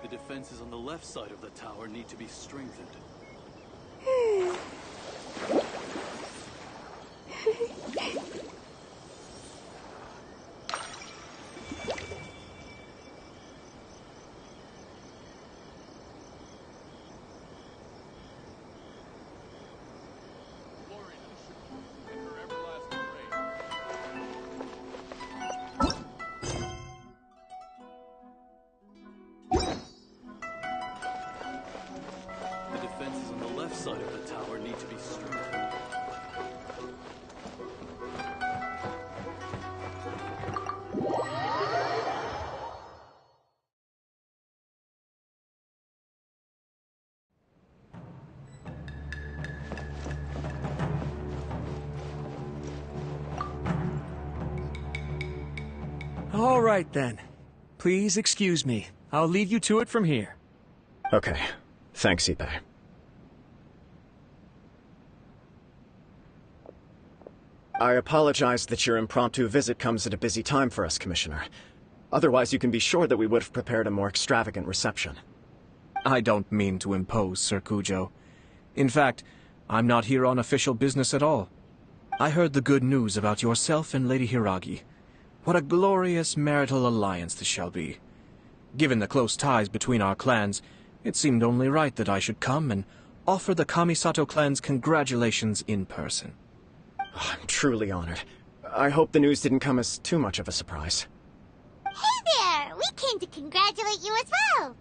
The defenses on the left side of the tower need to be strengthened. Side of the tower need to be strengthened. All right then. Please excuse me. I'll leave you to it from here. Okay. Thanks, Ipe. I apologize that your impromptu visit comes at a busy time for us, Commissioner. Otherwise, you can be sure that we would have prepared a more extravagant reception. I don't mean to impose, Sir Kujo. In fact, I'm not here on official business at all. I heard the good news about yourself and Lady Hiragi. What a glorious marital alliance this shall be. Given the close ties between our clans, it seemed only right that I should come and offer the Kamisato clans congratulations in person. I'm truly honored. I hope the news didn't come as too much of a surprise. Hey there! We came to congratulate you as well!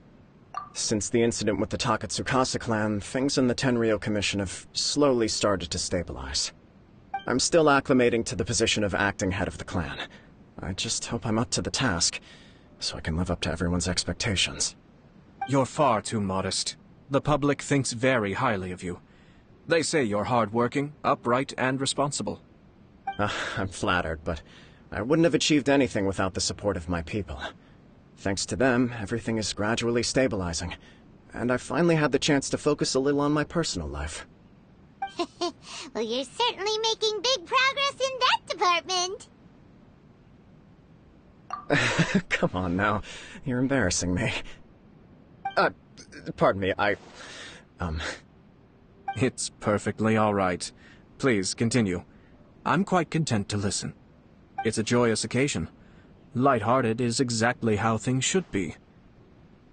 Since the incident with the Takatsukasa clan, things in the Tenryou Commission have slowly started to stabilize. I'm still acclimating to the position of acting head of the clan. I just hope I'm up to the task, so I can live up to everyone's expectations. You're far too modest. The public thinks very highly of you. They say you're hard-working, upright, and responsible. I'm flattered, but I wouldn't have achieved anything without the support of my people. Thanks to them, everything is gradually stabilizing, and I finally had the chance to focus a little on my personal life. Well, you're certainly making big progress in that department. Come on now, you're embarrassing me. Pardon me, It's perfectly all right. Please, continue. I'm quite content to listen. It's a joyous occasion. Light-hearted is exactly how things should be.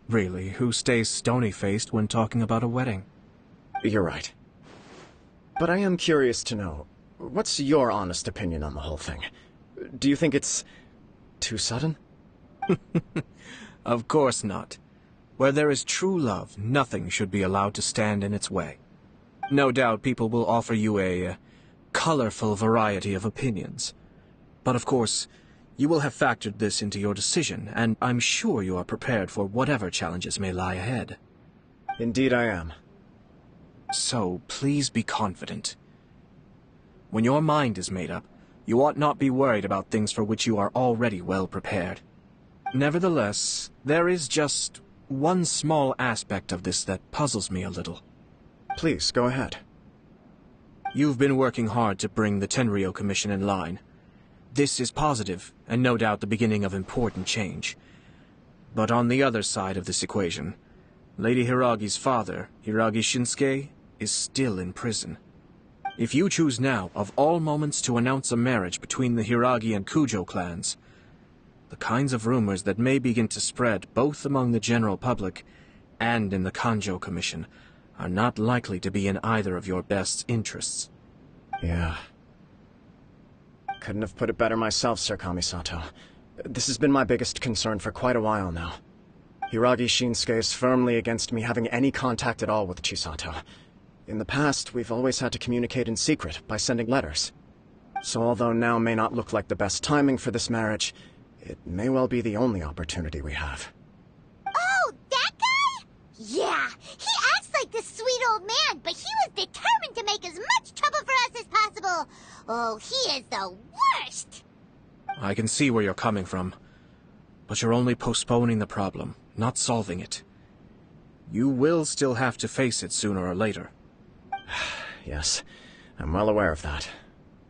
Really, who stays stony-faced when talking about a wedding? You're right. But I am curious to know, what's your honest opinion on the whole thing? Do you think it's too sudden? Of course not. Where there is true love, nothing should be allowed to stand in its way. No doubt people will offer you a colorful variety of opinions. But of course, you will have factored this into your decision, and I'm sure you are prepared for whatever challenges may lie ahead. Indeed I am. So, please be confident. When your mind is made up, you ought not be worried about things for which you are already well prepared. Nevertheless, there is just one small aspect of this that puzzles me a little. Please, go ahead. You've been working hard to bring the Tenryou Commission in line. This is positive, and no doubt the beginning of important change. But on the other side of this equation, Lady Hiragi's father, Hiragi Shinsuke, is still in prison. If you choose now, of all moments, to announce a marriage between the Hiragi and Kujo clans, the kinds of rumors that may begin to spread both among the general public and in the Kanjo Commission are not likely to be in either of your best interests. Yeah. Couldn't have put it better myself, Sir Kamisato. This has been my biggest concern for quite a while now. Hiragi Shinsuke is firmly against me having any contact at all with Chisato. In the past, we've always had to communicate in secret by sending letters. So although now may not look like the best timing for this marriage, it may well be the only opportunity we have. Oh, that guy? Yeah, he acts like this sweet old man, but he was determined to make as much trouble for us as possible. Oh, he is the worst! I can see where you're coming from, but you're only postponing the problem, not solving it. You will still have to face it sooner or later. Yes, I'm well aware of that.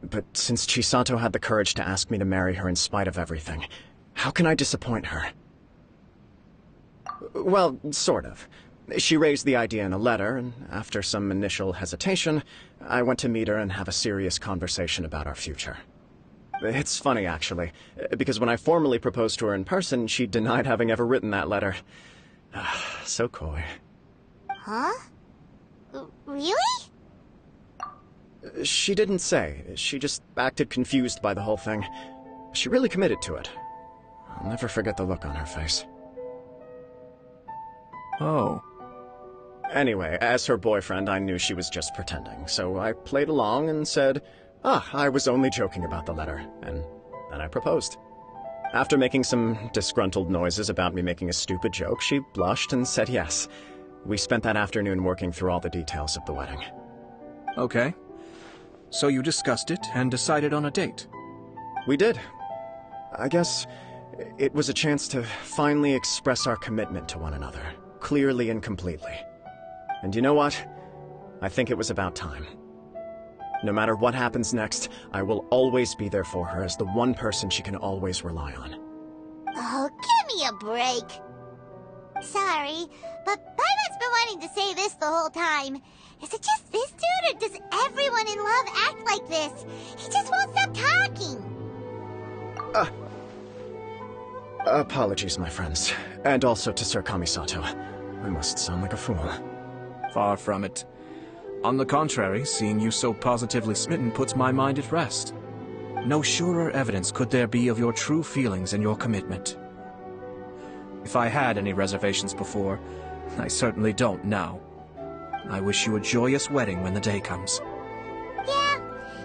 But since Chisato had the courage to ask me to marry her in spite of everything, how can I disappoint her? Well, sort of. She raised the idea in a letter, and after some initial hesitation, I went to meet her and have a serious conversation about our future. It's funny, actually, because when I formally proposed to her in person, she denied having ever written that letter. So coy. Huh? Really? She didn't say. She just acted confused by the whole thing. She really committed to it. I'll never forget the look on her face. Oh. Anyway, as her boyfriend, I knew she was just pretending, so I played along and said, I was only joking about the letter, and then I proposed. After making some disgruntled noises about me making a stupid joke, she blushed and said yes. We spent that afternoon working through all the details of the wedding. Okay. So you discussed it and decided on a date? We did. I guess it was a chance to finally express our commitment to one another, clearly and completely. And you know what? I think it was about time. No matter what happens next, I will always be there for her as the one person she can always rely on. Oh, give me a break. Sorry, but Paimon's been wanting to say this the whole time. Is it just this dude, or does everyone in love act like this? He just won't stop talking. Apologies, my friends. And also to Sir Kamisato. I must sound like a fool. Far from it. On the contrary, seeing you so positively smitten puts my mind at rest. No surer evidence could there be of your true feelings and your commitment. If I had any reservations before, I certainly don't now. I wish you a joyous wedding when the day comes. Yeah,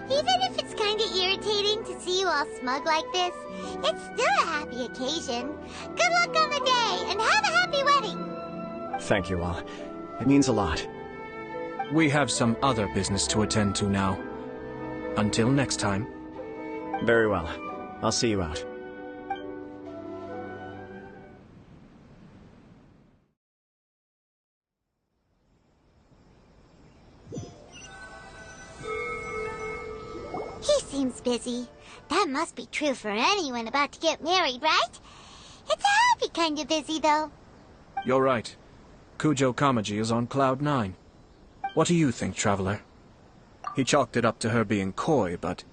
even if it's kinda irritating to see you all smug like this, it's still a happy occasion. Good luck on the day, and have a happy wedding! Thank you all. It means a lot. We have some other business to attend to now. Until next time. Very well. I'll see you out. He seems busy. That must be true for anyone about to get married, right? It's a happy kind of busy, though. You're right. Kujo Kamaji is on cloud 9. What do you think, Traveler? He chalked it up to her being coy, but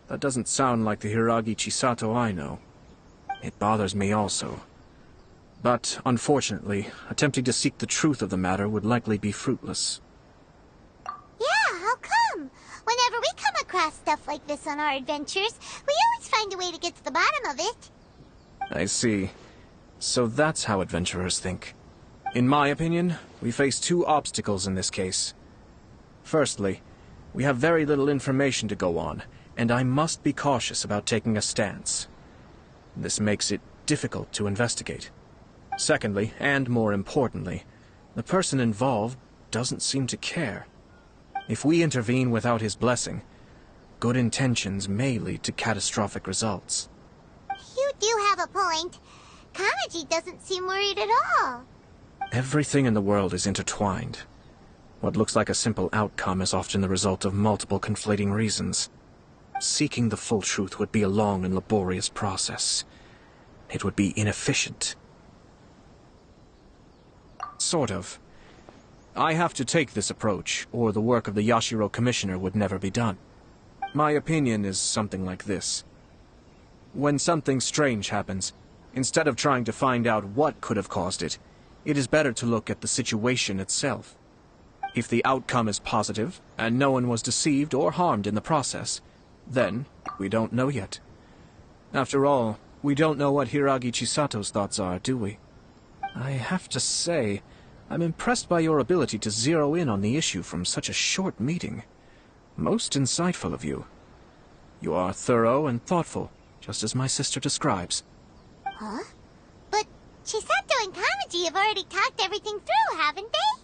that doesn't sound like the Hiragi Chisato I know. It bothers me also. But, unfortunately, attempting to seek the truth of the matter would likely be fruitless. Yeah, how come? Whenever we come across stuff like this on our adventures, we always find a way to get to the bottom of it. I see. So that's how adventurers think. In my opinion, we face two obstacles in this case. Firstly, we have very little information to go on, and I must be cautious about taking a stance. This makes it difficult to investigate. Secondly, and more importantly, the person involved doesn't seem to care. If we intervene without his blessing, good intentions may lead to catastrophic results. You do have a point. Kamaji doesn't seem worried at all. Everything in the world is intertwined. What looks like a simple outcome is often the result of multiple conflating reasons. Seeking the full truth would be a long and laborious process. It would be inefficient. Sort of. I have to take this approach, or the work of the Yashiro Commissioner would never be done. My opinion is something like this. When something strange happens, instead of trying to find out what could have caused it, it is better to look at the situation itself. If the outcome is positive, and no one was deceived or harmed in the process, then we don't know yet. After all, we don't know what Hiragi Chisato's thoughts are, do we? I have to say, I'm impressed by your ability to zero in on the issue from such a short meeting. Most insightful of you. You are thorough and thoughtful, just as my sister describes. Huh? But Chisato and Kamaji have already talked everything through, haven't they?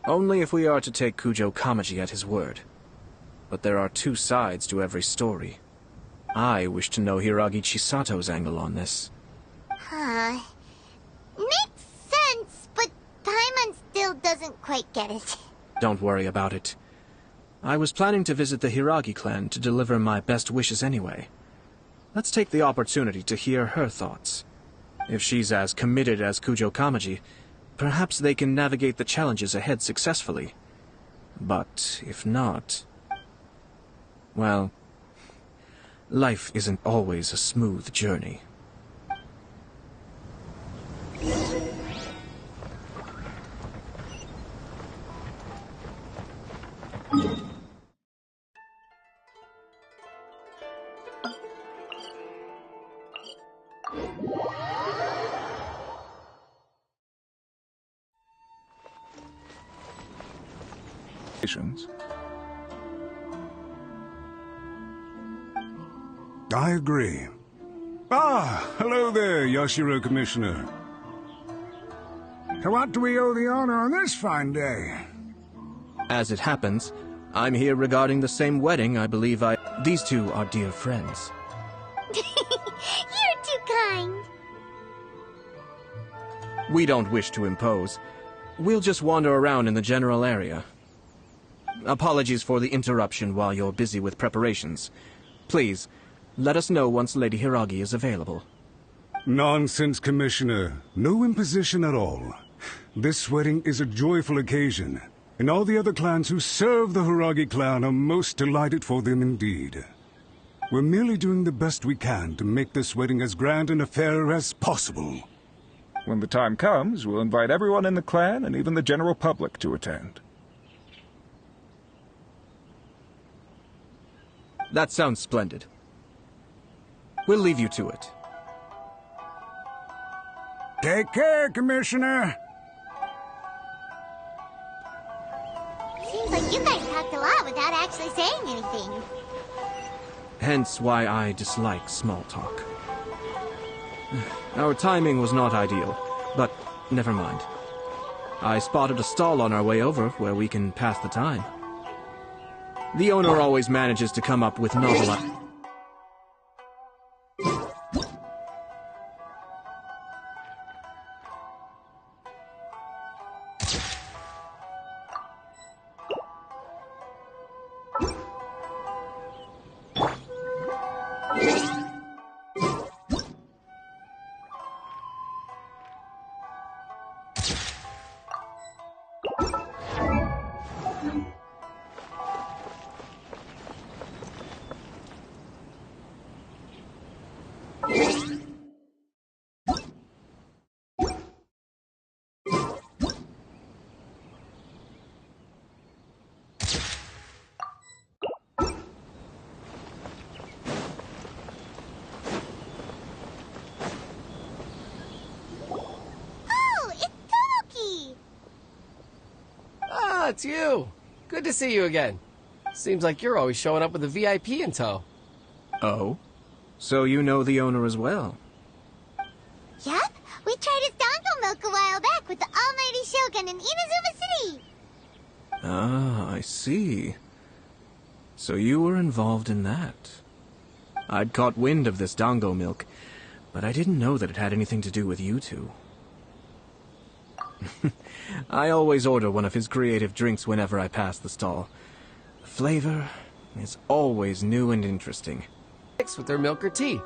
Only if we are to take Kujo Kamaji at his word. But there are two sides to every story. I wish to know Hiragi Chisato's angle on this. Huh. Makes sense, but Paimon still doesn't quite get it. Don't worry about it. I was planning to visit the Hiragi clan to deliver my best wishes anyway. Let's take the opportunity to hear her thoughts. If she's as committed as Kujo Kamaji, perhaps they can navigate the challenges ahead successfully. But if not... well, life isn't always a smooth journey. I agree. Ah, hello there, Yashiro Commissioner. To what do we owe the honor on this fine day? As it happens, I'm here regarding the same wedding I believe These two are dear friends. You're too kind. We don't wish to impose. We'll just wander around in the general area. Apologies for the interruption while you're busy with preparations. Please, let us know once Lady Hiragi is available. Nonsense, Commissioner. No imposition at all. This wedding is a joyful occasion, and all the other clans who serve the Hiragi clan are most delighted for them indeed. We're merely doing the best we can to make this wedding as grand an affair as possible. When the time comes, we'll invite everyone in the clan and even the general public to attend. That sounds splendid. We'll leave you to it. Take care, Commissioner. Seems like you guys talked a lot without actually saying anything. Hence why I dislike small talk. Our timing was not ideal, but never mind. I spotted a stall on our way over where we can pass the time. The owner always manages to come up with novel... It's you. Good to see you again. Seems like you're always showing up with a VIP in tow. Oh? So you know the owner as well? Yep, we tried his dango milk a while back with the almighty Shogun in Inazuma City. Ah, I see. So you were involved in that. I'd caught wind of this dango milk, but I didn't know that it had anything to do with you two. I always order one of his creative drinks whenever I pass the stall. The flavor is always new and interesting. Mixed with their milk or tea.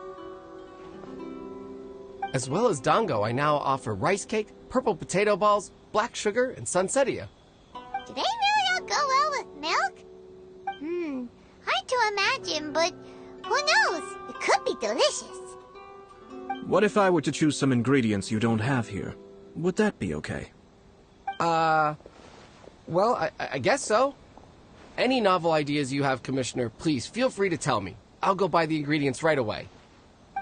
As well as dango, I now offer rice cake, purple potato balls, black sugar, and sunsettia. Do they really all go well with milk? Hard to imagine, but who knows? It could be delicious. What if I were to choose some ingredients you don't have here? Would that be okay? Well, I guess so. Any novel ideas you have, Commissioner, please feel free to tell me. I'll go buy the ingredients right away.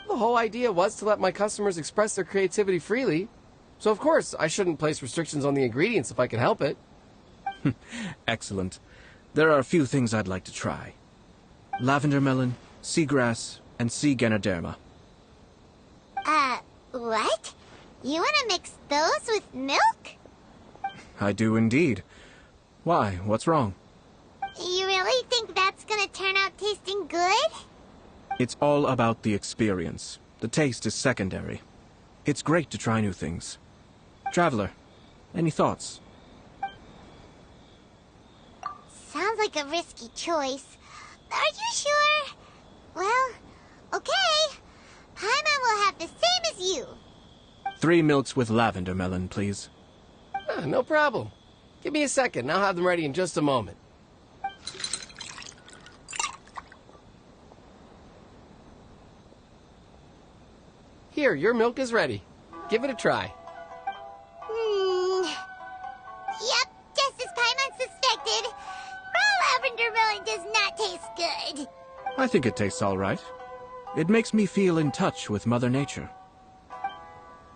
The whole idea was to let my customers express their creativity freely. So of course, I shouldn't place restrictions on the ingredients if I can help it. Excellent. There are a few things I'd like to try. Lavender melon, seagrass, and sea Ganoderma. What? You want to mix those with milk? I do indeed. Why? What's wrong? You really think that's gonna turn out tasting good? It's all about the experience. The taste is secondary. It's great to try new things. Traveler, any thoughts? Sounds like a risky choice. Are you sure? Well, okay. Paimon will have the same as you. 3 milks with lavender melon, please. No problem. Give me a second, and I'll have them ready in just a moment. Here, your milk is ready. Give it a try. Yep, just as Paimon suspected. Raw lavender melon does not taste good. I think it tastes all right. It makes me feel in touch with Mother Nature.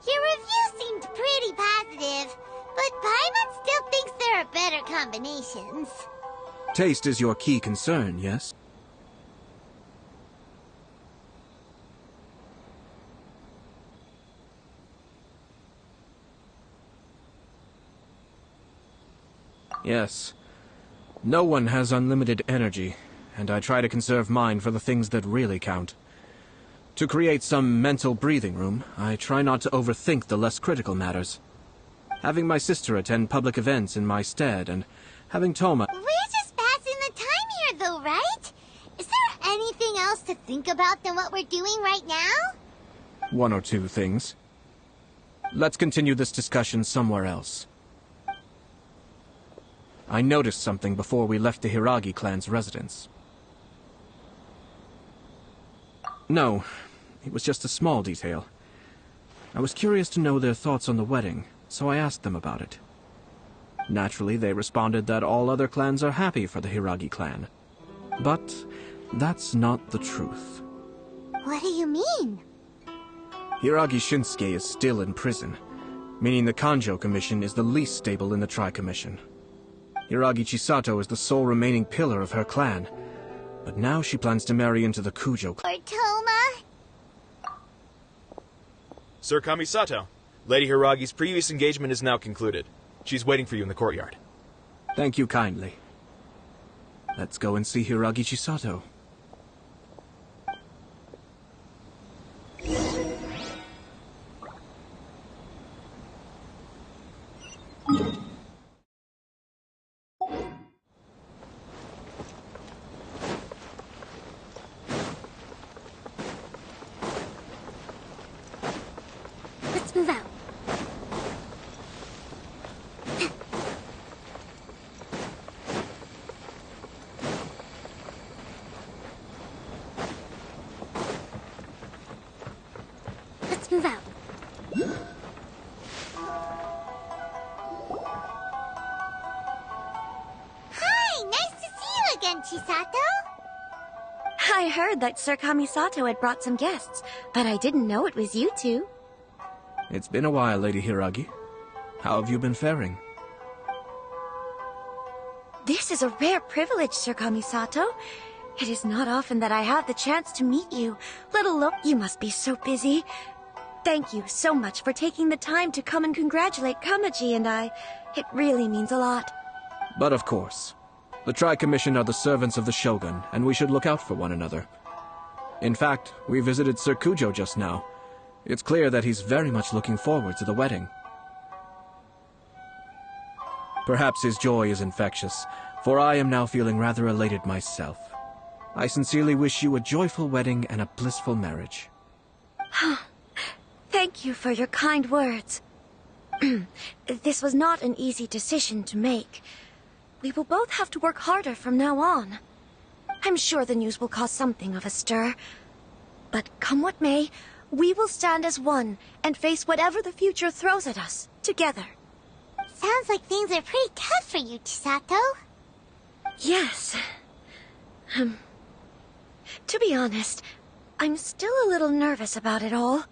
Your review seemed pretty positive, but Paimon still thinks there are better combinations. Taste is your key concern, yes? Yes. No one has unlimited energy, and I try to conserve mine for the things that really count. To create some mental breathing room, I try not to overthink the less critical matters. Having my sister attend public events in my stead, and having Toma... We're just passing the time here, though, right? Is there anything else to think about than what we're doing right now? 1 or 2 things. Let's continue this discussion somewhere else. I noticed something before we left the Hiragi clan's residence. No, it was just a small detail. I was curious to know their thoughts on the wedding, so I asked them about it. Naturally, they responded that all other clans are happy for the Hiragi clan. But that's not the truth. What do you mean? Hiragi Shinsuke is still in prison, meaning the Kanjo Commission is the least stable in the Tri-Commission. Hiragi Chisato is the sole remaining pillar of her clan, but now she plans to marry into the Kujo clan. Or Toma? Sir Kamisato, Lady Hiragi's previous engagement is now concluded. She's waiting for you in the courtyard. Thank you kindly. Let's go and see Hiragi Chisato. Let's move out. Let's move out. Hi, nice to see you again, Chisato. I heard that Sir Kamisato had brought some guests, but I didn't know it was you two. It's been a while, Lady Hiragi. How have you been faring? This is a rare privilege, Sir Kamisato. It is not often that I have the chance to meet you, let alone you must be so busy. Thank you so much for taking the time to come and congratulate Kamaji and I. It really means a lot. But of course. The Tri-Commission are the servants of the Shogun, and we should look out for one another. In fact, we visited Sir Kujo just now. It's clear that he's very much looking forward to the wedding. Perhaps his joy is infectious, for I am now feeling rather elated myself. I sincerely wish you a joyful wedding and a blissful marriage. Thank you for your kind words. This was not an easy decision to make. We will both have to work harder from now on. I'm sure the news will cause something of a stir. But come what may, we will stand as one and face whatever the future throws at us, together. Sounds like things are pretty tough for you, Chisato. Yes. To be honest, I'm still a little nervous about it all.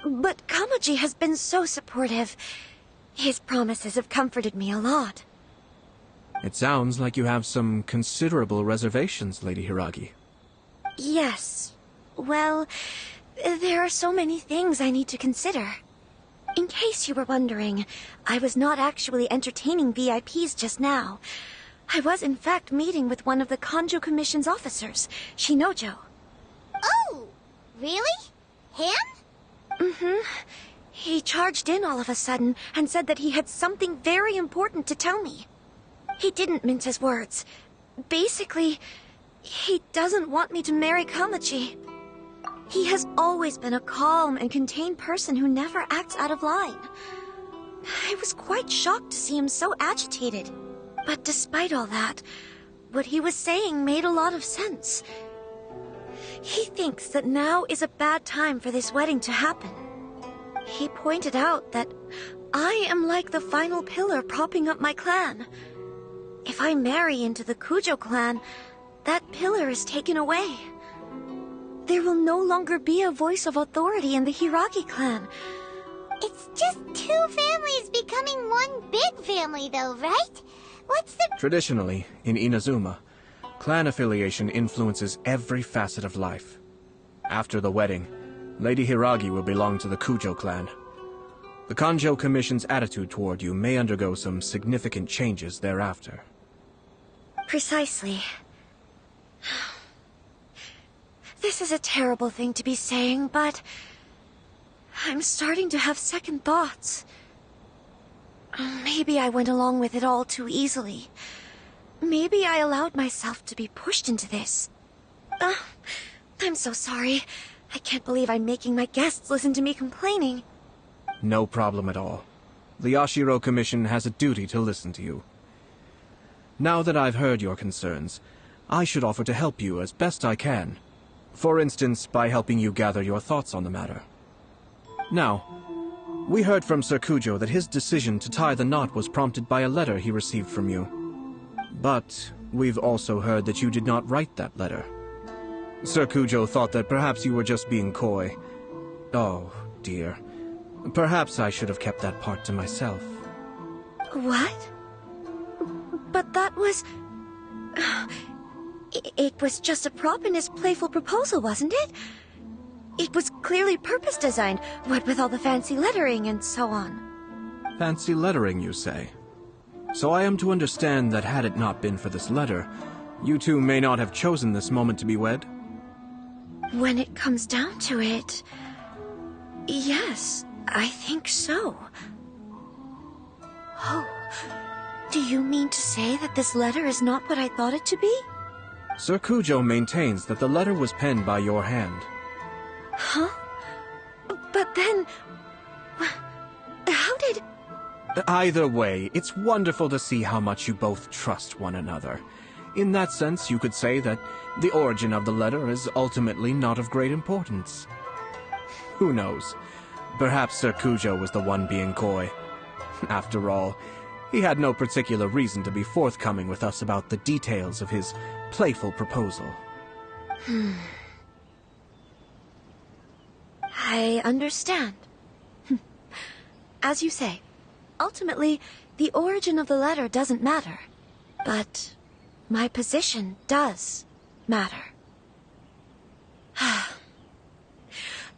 But Kamaji has been so supportive. His promises have comforted me a lot. It sounds like you have some considerable reservations, Lady Hiragi. Yes. Well, there are so many things I need to consider. In case you were wondering, I was not actually entertaining VIPs just now. I was in fact meeting with one of the Kanjo Commission's officers, Shinojo. Oh, really? Him? Mm-hmm. He charged in all of a sudden and said that he had something very important to tell me. He didn't mince his words. Basically, he doesn't want me to marry Kamaji. He has always been a calm and contained person who never acts out of line. I was quite shocked to see him so agitated. But despite all that, what he was saying made a lot of sense. He thinks that now is a bad time for this wedding to happen. He pointed out that I am like the final pillar propping up my clan. If I marry into the Kujo clan, that pillar is taken away. There will no longer be a voice of authority in the Hiragi clan. It's just two families becoming one big family, though, right? What's the... Traditionally, in Inazuma, clan affiliation influences every facet of life. After the wedding, Lady Hiragi will belong to the Kujo clan. The Kanjo Commission's attitude toward you may undergo some significant changes thereafter. Precisely. This is a terrible thing to be saying, but I'm starting to have second thoughts. Maybe I went along with it all too easily. Maybe I allowed myself to be pushed into this. I'm so sorry. I can't believe I'm making my guests listen to me complaining. No problem at all. The Yashiro Commission has a duty to listen to you. Now that I've heard your concerns, I should offer to help you as best I can. For instance, by helping you gather your thoughts on the matter. Now, we heard from Sir Kujo that his decision to tie the knot was prompted by a letter he received from you. But we've also heard that you did not write that letter. Sir Kujo thought that perhaps you were just being coy. Oh, dear. Perhaps I should have kept that part to myself. What? But that was... It was just a prop in his playful proposal, wasn't it? It was clearly purpose-designed, what with all the fancy lettering and so on. Fancy lettering, you say? So I am to understand that had it not been for this letter, you two may not have chosen this moment to be wed? When it comes down to it... yes, I think so. Oh, do you mean to say that this letter is not what I thought it to be? Sir Kujo maintains that the letter was penned by your hand. Huh? But then... how did... Either way, it's wonderful to see how much you both trust one another. In that sense, you could say that the origin of the letter is ultimately not of great importance. Who knows? Perhaps Sir Kujo was the one being coy. After all, he had no particular reason to be forthcoming with us about the details of his playful proposal. I understand. As you say, ultimately, the origin of the letter doesn't matter. But my position does matter.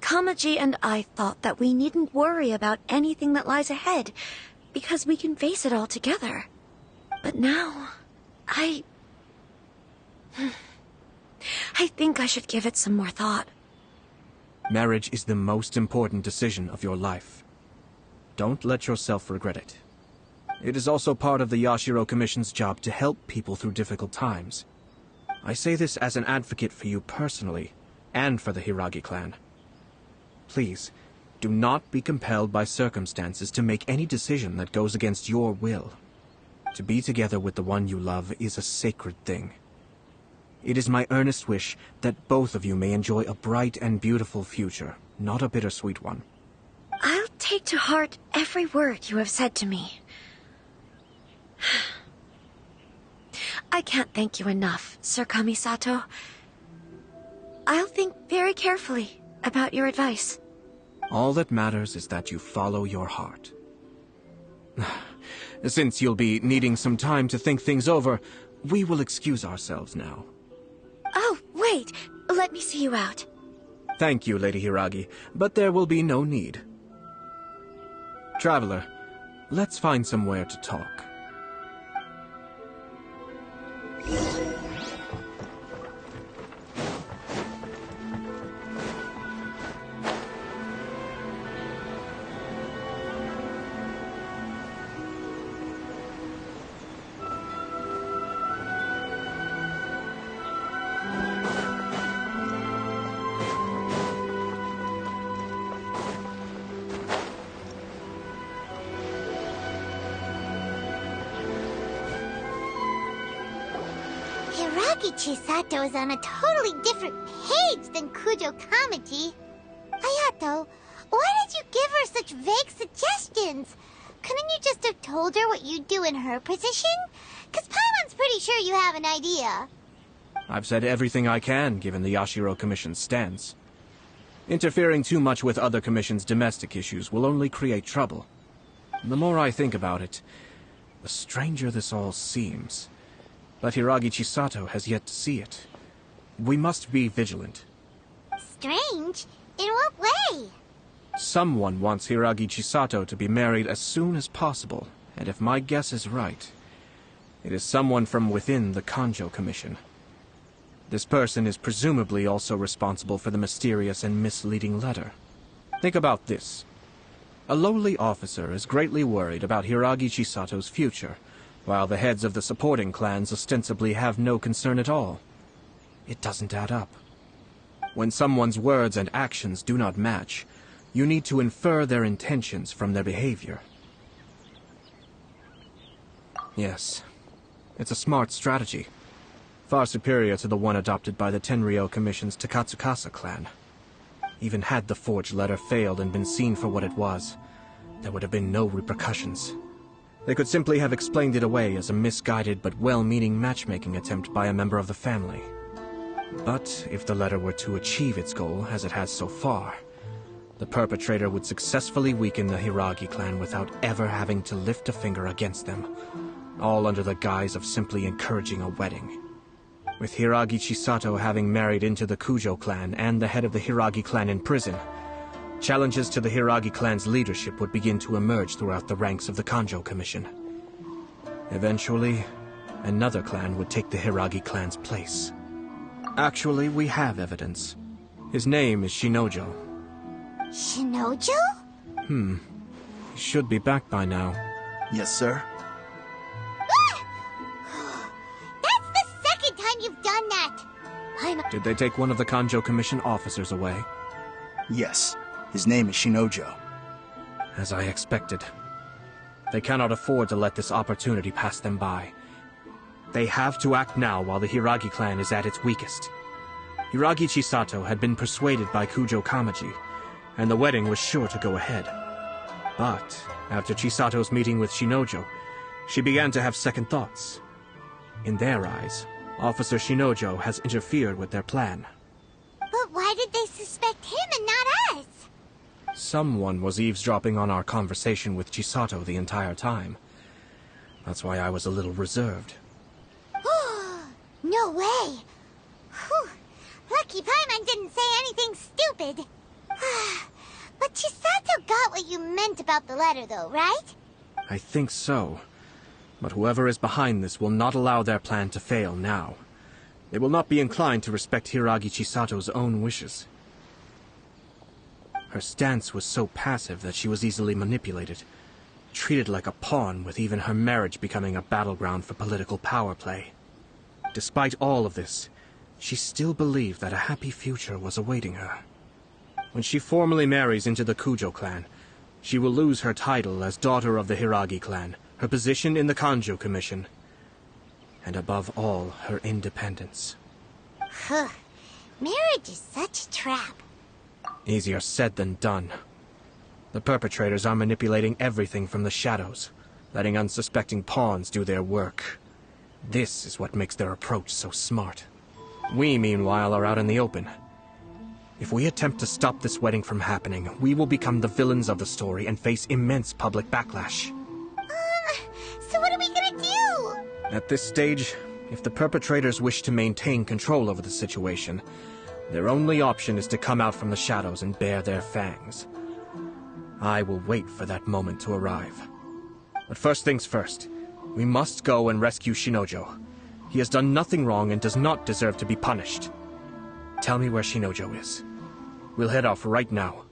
Kamaji and I thought that we needn't worry about anything that lies ahead, because we can face it all together. But now, I think I should give it some more thought. Marriage is the most important decision of your life. Don't let yourself regret it. It is also part of the Yashiro Commission's job to help people through difficult times. I say this as an advocate for you personally, and for the Hiragi clan. Please, do not be compelled by circumstances to make any decision that goes against your will. To be together with the one you love is a sacred thing. It is my earnest wish that both of you may enjoy a bright and beautiful future, not a bittersweet one. I'll take to heart every word you have said to me. I can't thank you enough, Sir Kamisato. I'll think very carefully about your advice. All that matters is that you follow your heart. Since you'll be needing some time to think things over, we will excuse ourselves now. Oh, wait! Let me see you out. Thank you, Lady Hiragi, but there will be no need. Traveler, let's find somewhere to talk. Hiragi Chisato is on a totally different page than Kujo Kamaji. Hayato, why did you give her such vague suggestions? Couldn't you just have told her what you'd do in her position? 'Cause Paimon's pretty sure you have an idea. I've said everything I can, given the Yashiro Commission's stance. Interfering too much with other commissions' domestic issues will only create trouble. The more I think about it, the stranger this all seems. But Hiragi Chisato has yet to see it. We must be vigilant. Strange? In what way? Someone wants Hiragi Chisato to be married as soon as possible, and if my guess is right, it is someone from within the Kanjo Commission. This person is presumably also responsible for the mysterious and misleading letter. Think about this. A lowly officer is greatly worried about Hiragi Chisato's future, while the heads of the supporting clans ostensibly have no concern at all. It doesn't add up. When someone's words and actions do not match, you need to infer their intentions from their behavior. Yes, it's a smart strategy. Far superior to the one adopted by the Tenryou Commission's Takatsukasa clan. Even had the forged letter failed and been seen for what it was, there would have been no repercussions. They could simply have explained it away as a misguided but well-meaning matchmaking attempt by a member of the family. But if the letter were to achieve its goal, as it has so far, the perpetrator would successfully weaken the Hiragi clan without ever having to lift a finger against them, all under the guise of simply encouraging a wedding. With Hiragi Chisato having married into the Kujo clan and the head of the Hiragi clan in prison, challenges to the Hiragi clan's leadership would begin to emerge throughout the ranks of the Kanjo Commission. Eventually, another clan would take the Hiragi clan's place. Actually, we have evidence. His name is Shinojo. Shinojo? He should be back by now. Yes, sir. That's the second time you've done that! Did they take one of the Kanjo Commission officers away? Yes. His name is Shinojo. As I expected. They cannot afford to let this opportunity pass them by. They have to act now while the Hiragi clan is at its weakest. Hiragi Chisato had been persuaded by Kujo Kamaji, and the wedding was sure to go ahead. But after Chisato's meeting with Shinojo, she began to have second thoughts. In their eyes, Officer Shinojo has interfered with their plan. But why did they suspect him and not us? Someone was eavesdropping on our conversation with Chisato the entire time. That's why I was a little reserved. No way! Whew. Lucky Paimon didn't say anything stupid. But Chisato got what you meant about the letter, though, right? I think so. But whoever is behind this will not allow their plan to fail now. They will not be inclined to respect Hiragi Chisato's own wishes. Her stance was so passive that she was easily manipulated, treated like a pawn, with even her marriage becoming a battleground for political power play. Despite all of this, she still believed that a happy future was awaiting her. When she formally marries into the Kujo clan, she will lose her title as daughter of the Hiragi clan, her position in the Kanjo Commission, and above all, her independence. Marriage is such a trap. Easier said than done. The perpetrators are manipulating everything from the shadows, letting unsuspecting pawns do their work. This is what makes their approach so smart. We, meanwhile, are out in the open. If we attempt to stop this wedding from happening, we will become the villains of the story and face immense public backlash. So what are we gonna do? At this stage, if the perpetrators wish to maintain control over the situation, their only option is to come out from the shadows and bare their fangs. I will wait for that moment to arrive. But first things first, we must go and rescue Shinojo. He has done nothing wrong and does not deserve to be punished. Tell me where Shinojo is. We'll head off right now.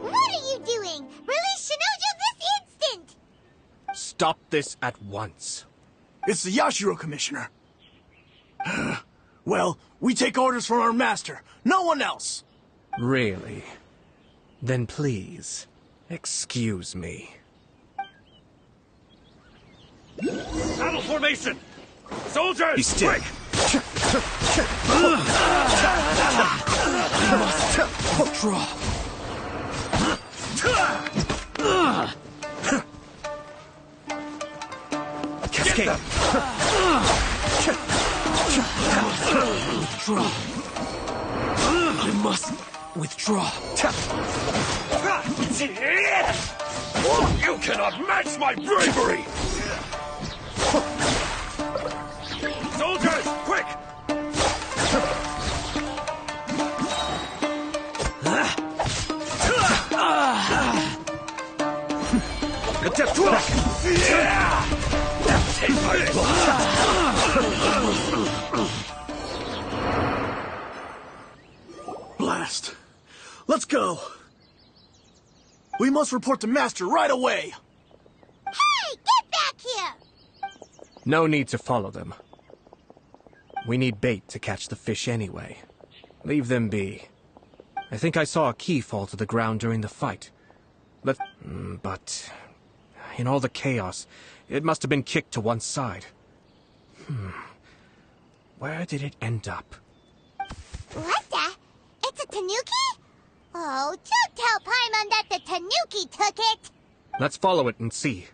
What are you doing? Release Shinojo this instant! Stop this at once. It's the Yashiro Commissioner. Well, we take orders from our master. No one else. Really? Then please, excuse me. Battle formation! Soldiers! Be still. Quick! Draw. Cascade! Withdraw. I must withdraw. You cannot match my bravery! Soldiers, quick! Attempt to back! Take my Blast. Let's go. We must report to Master right away. Hey, get back here! No need to follow them. We need bait to catch the fish anyway. Leave them be. I think I saw a key fall to the ground during the fight. But in all the chaos, it must have been kicked to one side. Where did it end up? What the? It's a tanuki? Oh, don't tell Paimon that the tanuki took it! Let's follow it and see.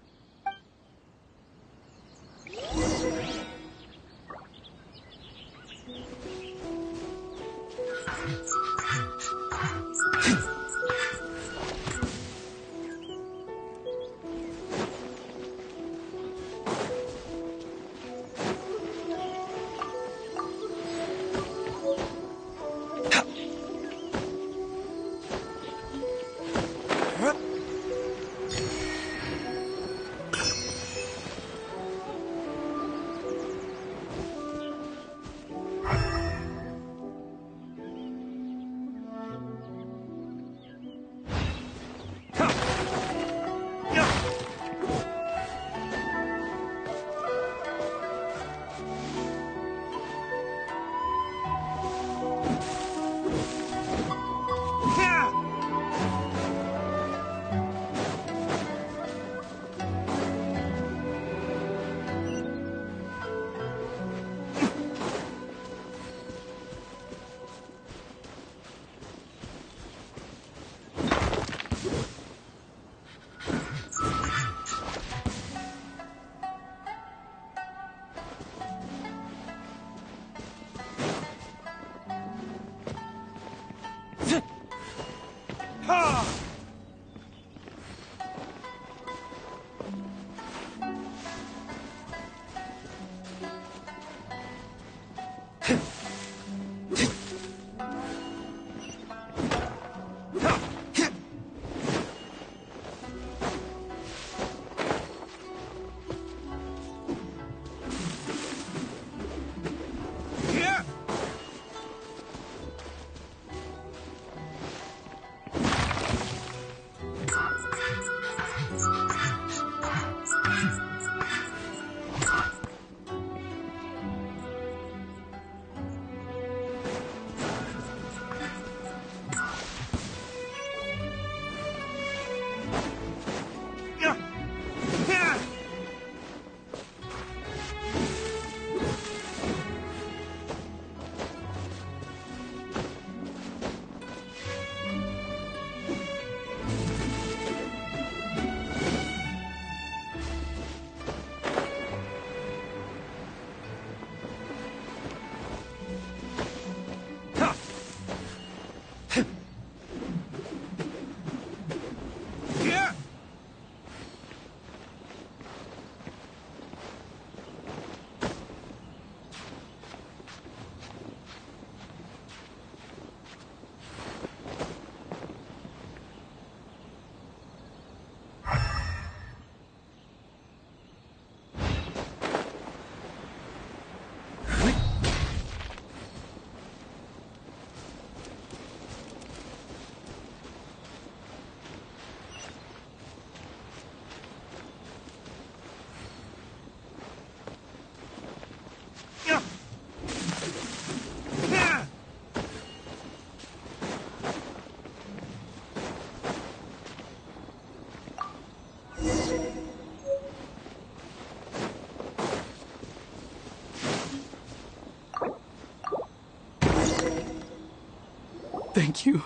Thank you.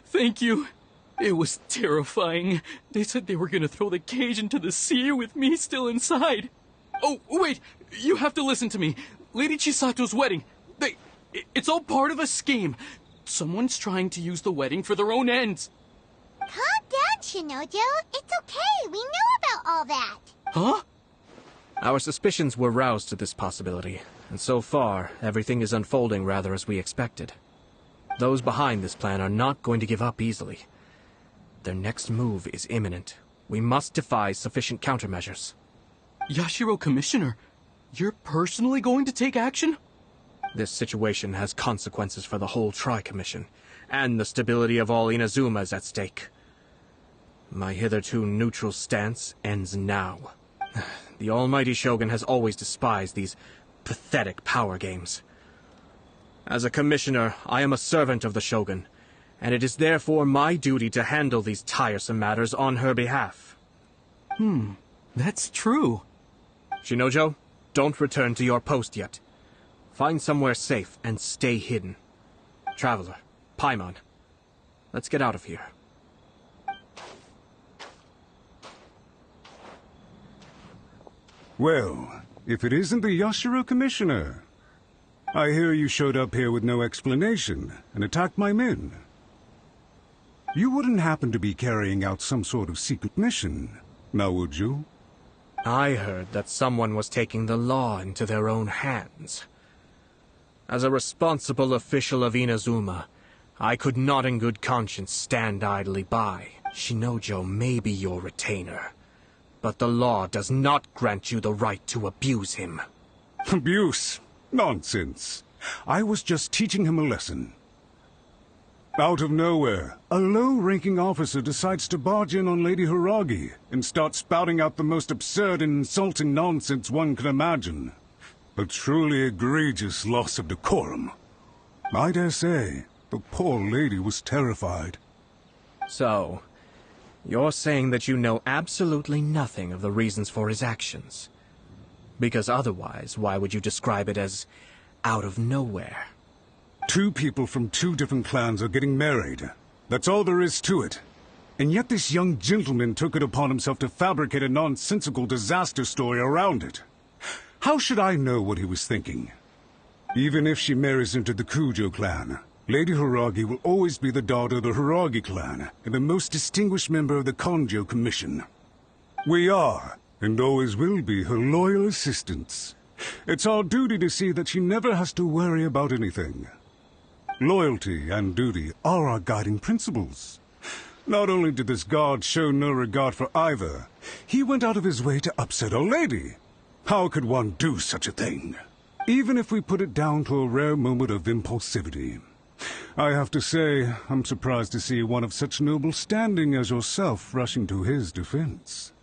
Thank you. It was terrifying. They said they were gonna throw the cage into the sea with me still inside. Oh, wait! You have to listen to me. Lady Chisato's wedding. It's all part of a scheme. Someone's trying to use the wedding for their own ends. Calm down, Shinojo. It's okay. We know about all that. Huh? Our suspicions were roused to this possibility, and so far, everything is unfolding rather as we expected. Those behind this plan are not going to give up easily. Their next move is imminent. We must devise sufficient countermeasures. Yashiro Commissioner, you're personally going to take action? This situation has consequences for the whole Tri-Commission, and the stability of all Inazuma is at stake. My hitherto neutral stance ends now. The almighty Shogun has always despised these pathetic power games. As a commissioner, I am a servant of the Shogun, and it is therefore my duty to handle these tiresome matters on her behalf. That's true. Shinojo, don't return to your post yet. Find somewhere safe and stay hidden. Traveler, Paimon, let's get out of here. Well, if it isn't the Yashiro Commissioner. I hear you showed up here with no explanation and attacked my men. You wouldn't happen to be carrying out some sort of secret mission, now would you? I heard that someone was taking the law into their own hands. As a responsible official of Inazuma, I could not in good conscience stand idly by. Shinojo may be your retainer, but the law does not grant you the right to abuse him. Abuse? Nonsense. I was just teaching him a lesson. Out of nowhere, a low-ranking officer decides to barge in on Lady Hiragi and start spouting out the most absurd and insulting nonsense one can imagine. A truly egregious loss of decorum. I dare say, the poor lady was terrified. So, you're saying that you know absolutely nothing of the reasons for his actions? Because otherwise, why would you describe it as out of nowhere? Two people from two different clans are getting married. That's all there is to it. And yet this young gentleman took it upon himself to fabricate a nonsensical disaster story around it. How should I know what he was thinking? Even if she marries into the Kujo clan, Lady Hiragi will always be the daughter of the Hiragi clan and the most distinguished member of the Kanjo Commission. We are, and always will be, her loyal assistants. It's our duty to see that she never has to worry about anything. Loyalty and duty are our guiding principles. Not only did this guard show no regard for either, he went out of his way to upset our lady. How could one do such a thing? Even if we put it down to a rare moment of impulsivity. I have to say, I'm surprised to see one of such noble standing as yourself rushing to his defense.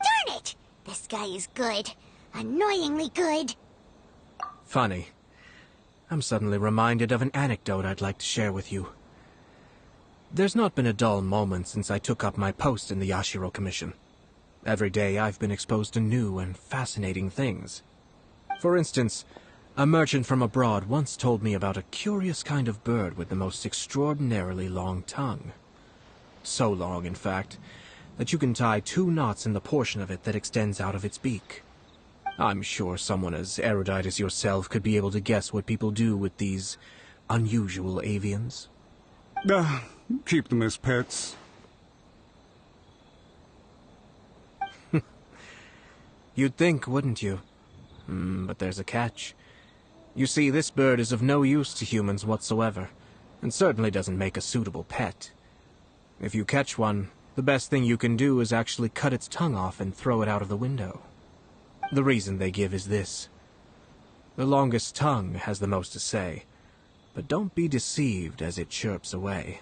Darn it! This guy is good. Annoyingly good. Funny. I'm suddenly reminded of an anecdote I'd like to share with you. There's not been a dull moment since I took up my post in the Yashiro Commission. Every day I've been exposed to new and fascinating things. For instance, a merchant from abroad once told me about a curious kind of bird with the most extraordinarily long tongue. So long, in fact, that you can tie 2 knots in the portion of it that extends out of its beak. I'm sure someone as erudite as yourself could be able to guess what people do with these unusual avians. Keep them as pets. You'd think, wouldn't you? But there's a catch. You see, this bird is of no use to humans whatsoever, and certainly doesn't make a suitable pet. If you catch one, the best thing you can do is actually cut its tongue off and throw it out of the window. The reason they give is this. The longest tongue has the most to say, but don't be deceived as it chirps away,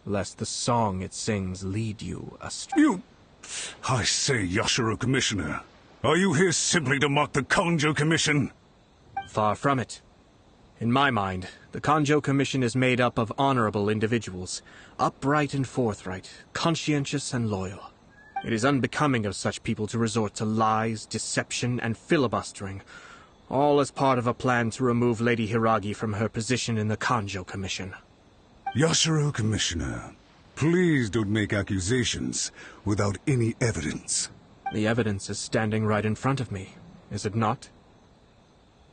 lest the song it sings lead you astray. I say, Yashiro Commissioner, are you here simply to mock the Kanjo Commission? Far from it. In my mind, the Kanjo Commission is made up of honorable individuals, upright and forthright, conscientious and loyal. It is unbecoming of such people to resort to lies, deception, and filibustering, all as part of a plan to remove Lady Hiragi from her position in the Kanjo Commission. Yashiro, Commissioner, please don't make accusations without any evidence. The evidence is standing right in front of me, is it not?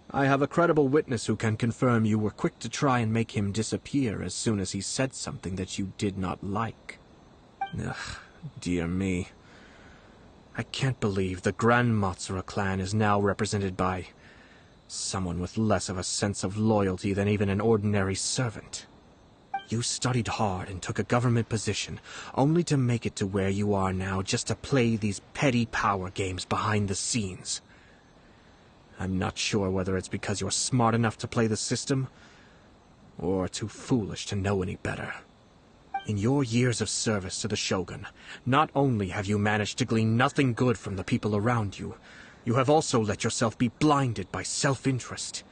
I have a credible witness who can confirm you were quick to try and make him disappear as soon as he said something that you did not like. Ugh, dear me. I can't believe the Grand Matsura clan is now represented by someone with less of a sense of loyalty than even an ordinary servant. You studied hard and took a government position, only to make it to where you are now just to play these petty power games behind the scenes. I'm not sure whether it's because you're smart enough to play the system, or too foolish to know any better. In your years of service to the Shogun, not only have you managed to glean nothing good from the people around you, you have also let yourself be blinded by self-interest.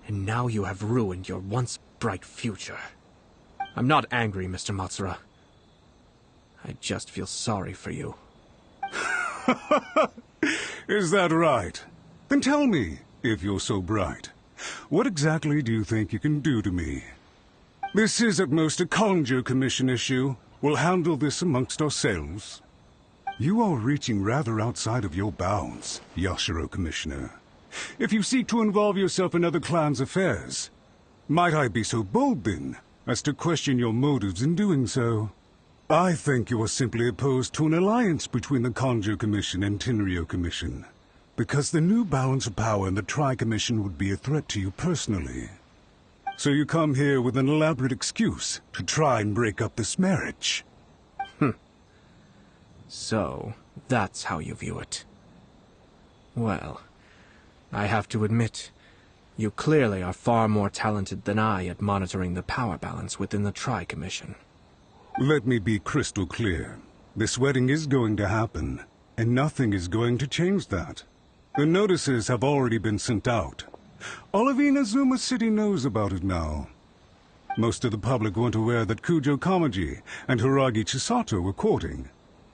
And now you have ruined your once bright future. I'm not angry, Mr. Matsura. I just feel sorry for you. Is that right? Then tell me, if you're so bright, what exactly do you think you can do to me? This is at most a Kanjo Commission issue. We'll handle this amongst ourselves. You are reaching rather outside of your bounds, Yashiro, Commissioner. If you seek to involve yourself in other clans' affairs, might I be so bold, then, as to question your motives in doing so? I think you are simply opposed to an alliance between the Kanjo Commission and Tenryou Commission, because the new balance of power in the Tri-Commission would be a threat to you personally. So you come here with an elaborate excuse to try and break up this marriage. So, that's how you view it. Well, I have to admit, you clearly are far more talented than I at monitoring the power balance within the Tri-Commission. Let me be crystal clear. This wedding is going to happen, and nothing is going to change that. The notices have already been sent out. All of Inazuma City knows about it now. Most of the public weren't aware that Kujo Kamaji and Hiragi Chisato were courting.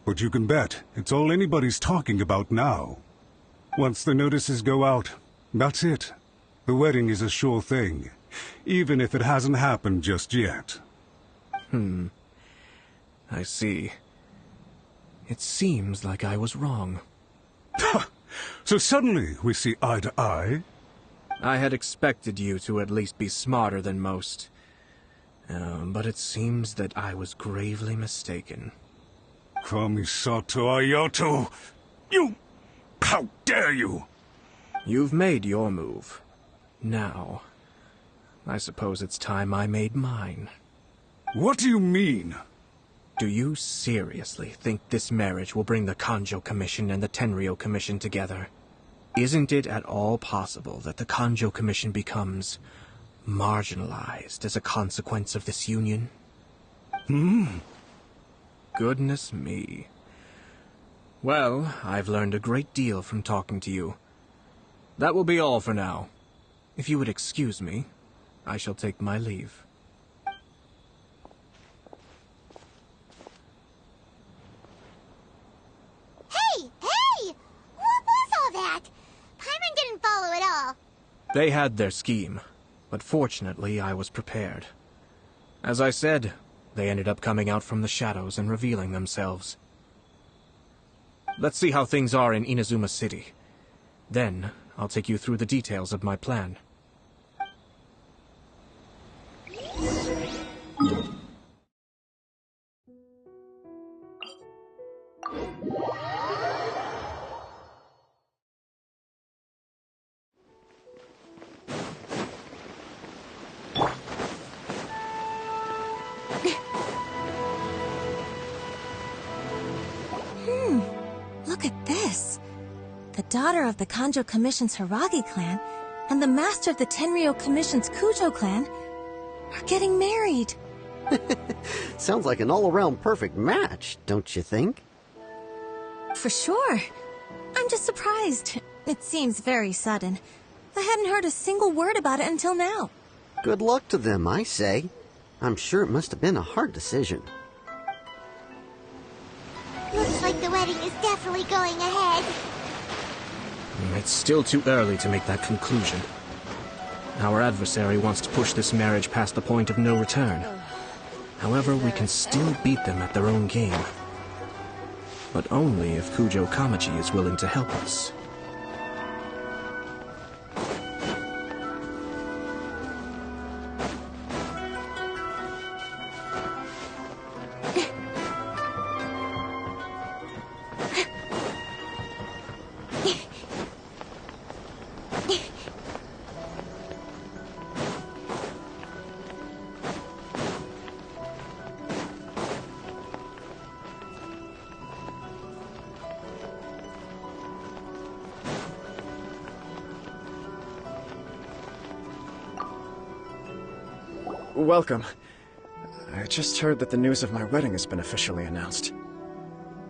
But you can bet it's all anybody's talking about now. Once the notices go out, that's it. The wedding is a sure thing, even if it hasn't happened just yet. I see. It seems like I was wrong. So suddenly we see eye to eye? I had expected you to at least be smarter than most. But it seems that I was gravely mistaken. Kamisato Ayato! You! How dare you! You've made your move. Now, I suppose it's time I made mine. What do you mean? Do you seriously think this marriage will bring the Kanjo Commission and the Tenryou Commission together? Isn't it at all possible that the Kanjo Commission becomes marginalized as a consequence of this union? Goodness me. Well, I've learned a great deal from talking to you. That will be all for now. If you would excuse me, I shall take my leave. Hey! What was all that? Paimon didn't follow at all. They had their scheme, but fortunately I was prepared. As I said, they ended up coming out from the shadows and revealing themselves. Let's see how things are in Inazuma City. Then, I'll take you through the details of my plan. Look at this. The daughter of the Kanjo Commission's Hiragi clan and the master of the Tenryou Commission's Kujo clan are getting married. Sounds like an all-around perfect match, don't you think? For sure. I'm just surprised. It seems very sudden. I hadn't heard a single word about it until now. Good luck to them, I say. I'm sure it must have been a hard decision. Looks like the wedding is definitely going ahead. It's still too early to make that conclusion. Our adversary wants to push this marriage past the point of no return. However, we can still beat them at their own game. But only if Kujo Kamaji is willing to help us. Welcome. I just heard that the news of my wedding has been officially announced.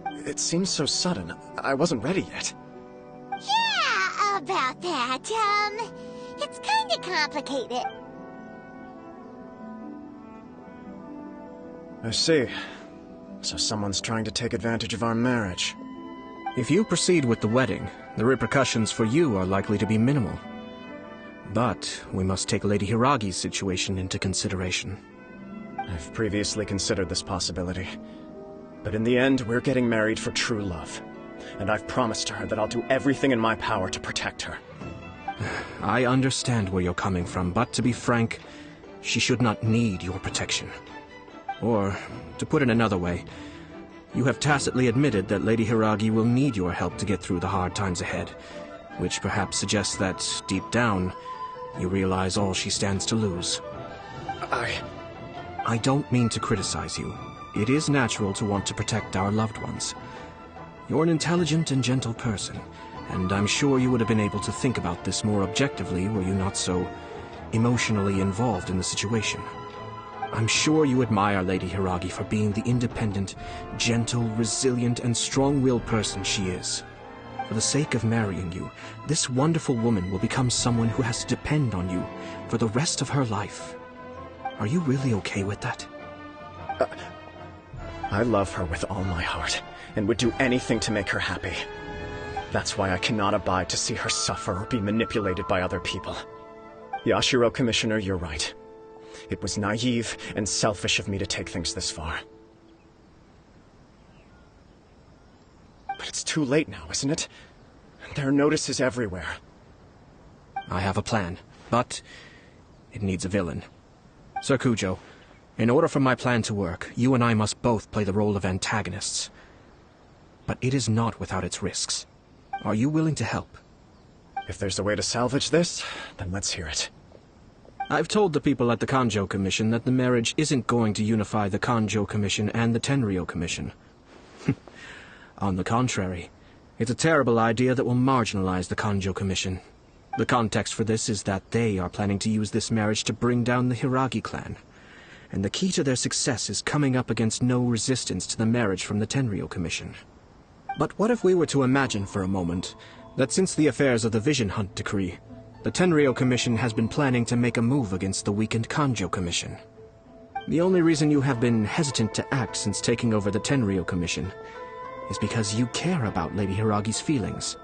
It seems so sudden. I wasn't ready yet. Yeah, about that. It's kinda complicated. I see. So someone's trying to take advantage of our marriage. If you proceed with the wedding, the repercussions for you are likely to be minimal. But we must take Lady Hiragi's situation into consideration. I've previously considered this possibility. But in the end, we're getting married for true love. And I've promised her that I'll do everything in my power to protect her. I understand where you're coming from, but to be frank, she should not need your protection. Or, to put it another way, you have tacitly admitted that Lady Hiragi will need your help to get through the hard times ahead, which perhaps suggests that, deep down, you realize all she stands to lose. I don't mean to criticize you. It is natural to want to protect our loved ones. You're an intelligent and gentle person, and I'm sure you would have been able to think about this more objectively were you not so emotionally involved in the situation. I'm sure you admire Lady Hiragi for being the independent, gentle, resilient, and strong-willed person she is. For the sake of marrying you, this wonderful woman will become someone who has to depend on you for the rest of her life. Are you really okay with that? I love her with all my heart, and would do anything to make her happy. That's why I cannot abide to see her suffer or be manipulated by other people. Yashiro Commissioner, you're right. It was naive and selfish of me to take things this far. But it's too late now, isn't it? There are notices everywhere. I have a plan, but it needs a villain. Sir Kujo, in order for my plan to work, you and I must both play the role of antagonists. But it is not without its risks. Are you willing to help? If there's a way to salvage this, then let's hear it. I've told the people at the Kanjo Commission that the marriage isn't going to unify the Kanjo Commission and the Tenryou Commission. On the contrary, it's a terrible idea that will marginalize the Kanjo Commission. The context for this is that they are planning to use this marriage to bring down the Hiragi clan. And the key to their success is coming up against no resistance to the marriage from the Tenryou Commission. But what if we were to imagine for a moment that since the affairs of the Vision Hunt decree, the Tenryou Commission has been planning to make a move against the weakened Kanjo Commission? The only reason you have been hesitant to act since taking over the Tenryou Commission is because you care about Lady Hiragi's feelings.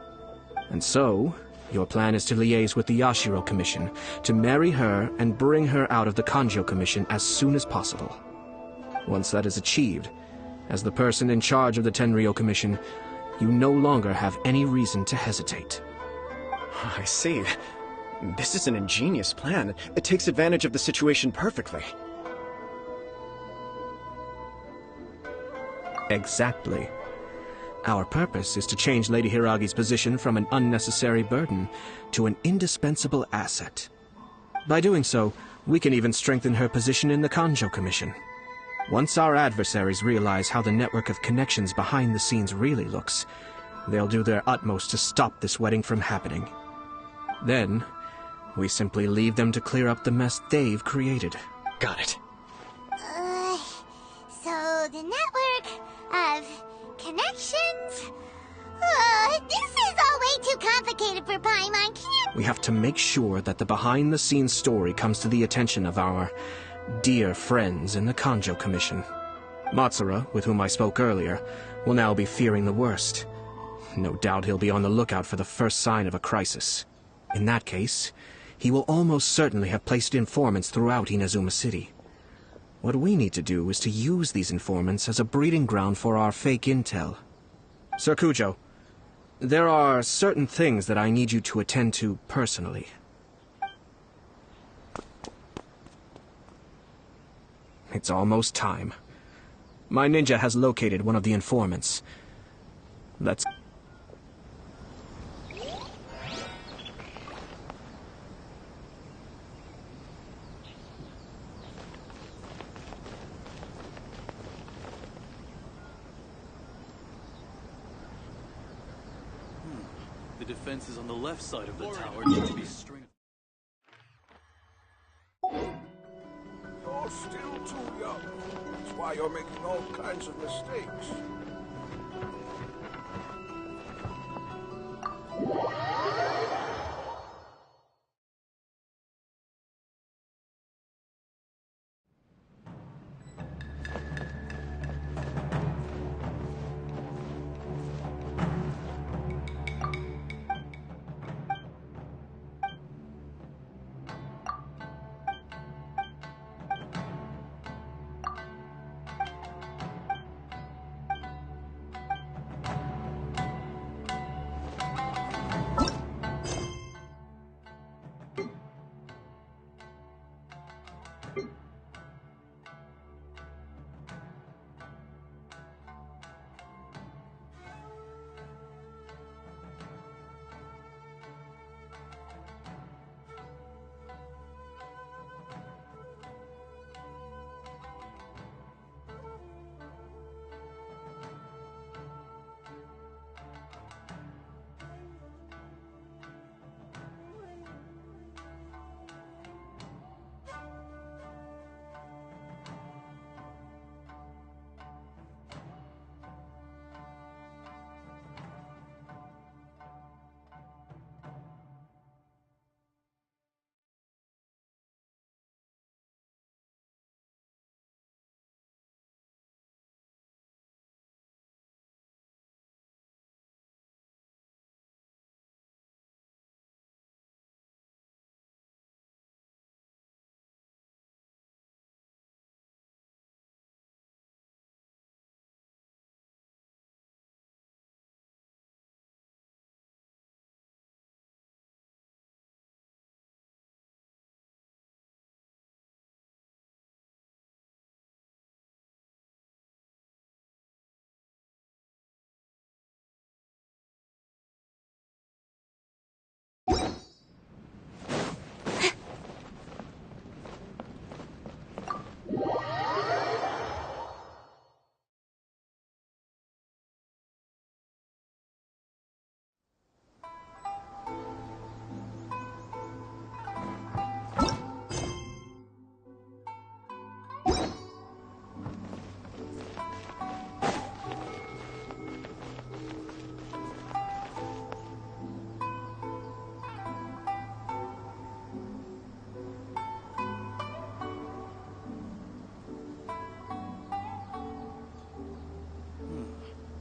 And so, your plan is to liaise with the Yashiro Commission, to marry her and bring her out of the Kanjo Commission as soon as possible. Once that is achieved, as the person in charge of the Tenryou Commission, you no longer have any reason to hesitate. I see. This is an ingenious plan. It takes advantage of the situation perfectly. Exactly. Our purpose is to change Lady Hiragi's position from an unnecessary burden to an indispensable asset. By doing so, we can even strengthen her position in the Kanjo Commission. Once our adversaries realize how the network of connections behind the scenes really looks, they'll do their utmost to stop this wedding from happening. Then, we simply leave them to clear up the mess they've created. Got it. So the network of connections? This is all way too complicated for Paimon. We have to make sure that the behind-the-scenes story comes to the attention of our dear friends in the Kanjo Commission. Matsura, with whom I spoke earlier, will now be fearing the worst. No doubt he'll be on the lookout for the first sign of a crisis. In that case, he will almost certainly have placed informants throughout Inazuma City. What we need to do is to use these informants as a breeding ground for our fake intel. Sir Kujo, there are certain things that I need you to attend to personally. It's almost time. My ninja has located one of the informants. Let's... The defenses on the left side of the tower need to be strengthened. You're still too young. That's why you're making all kinds of mistakes.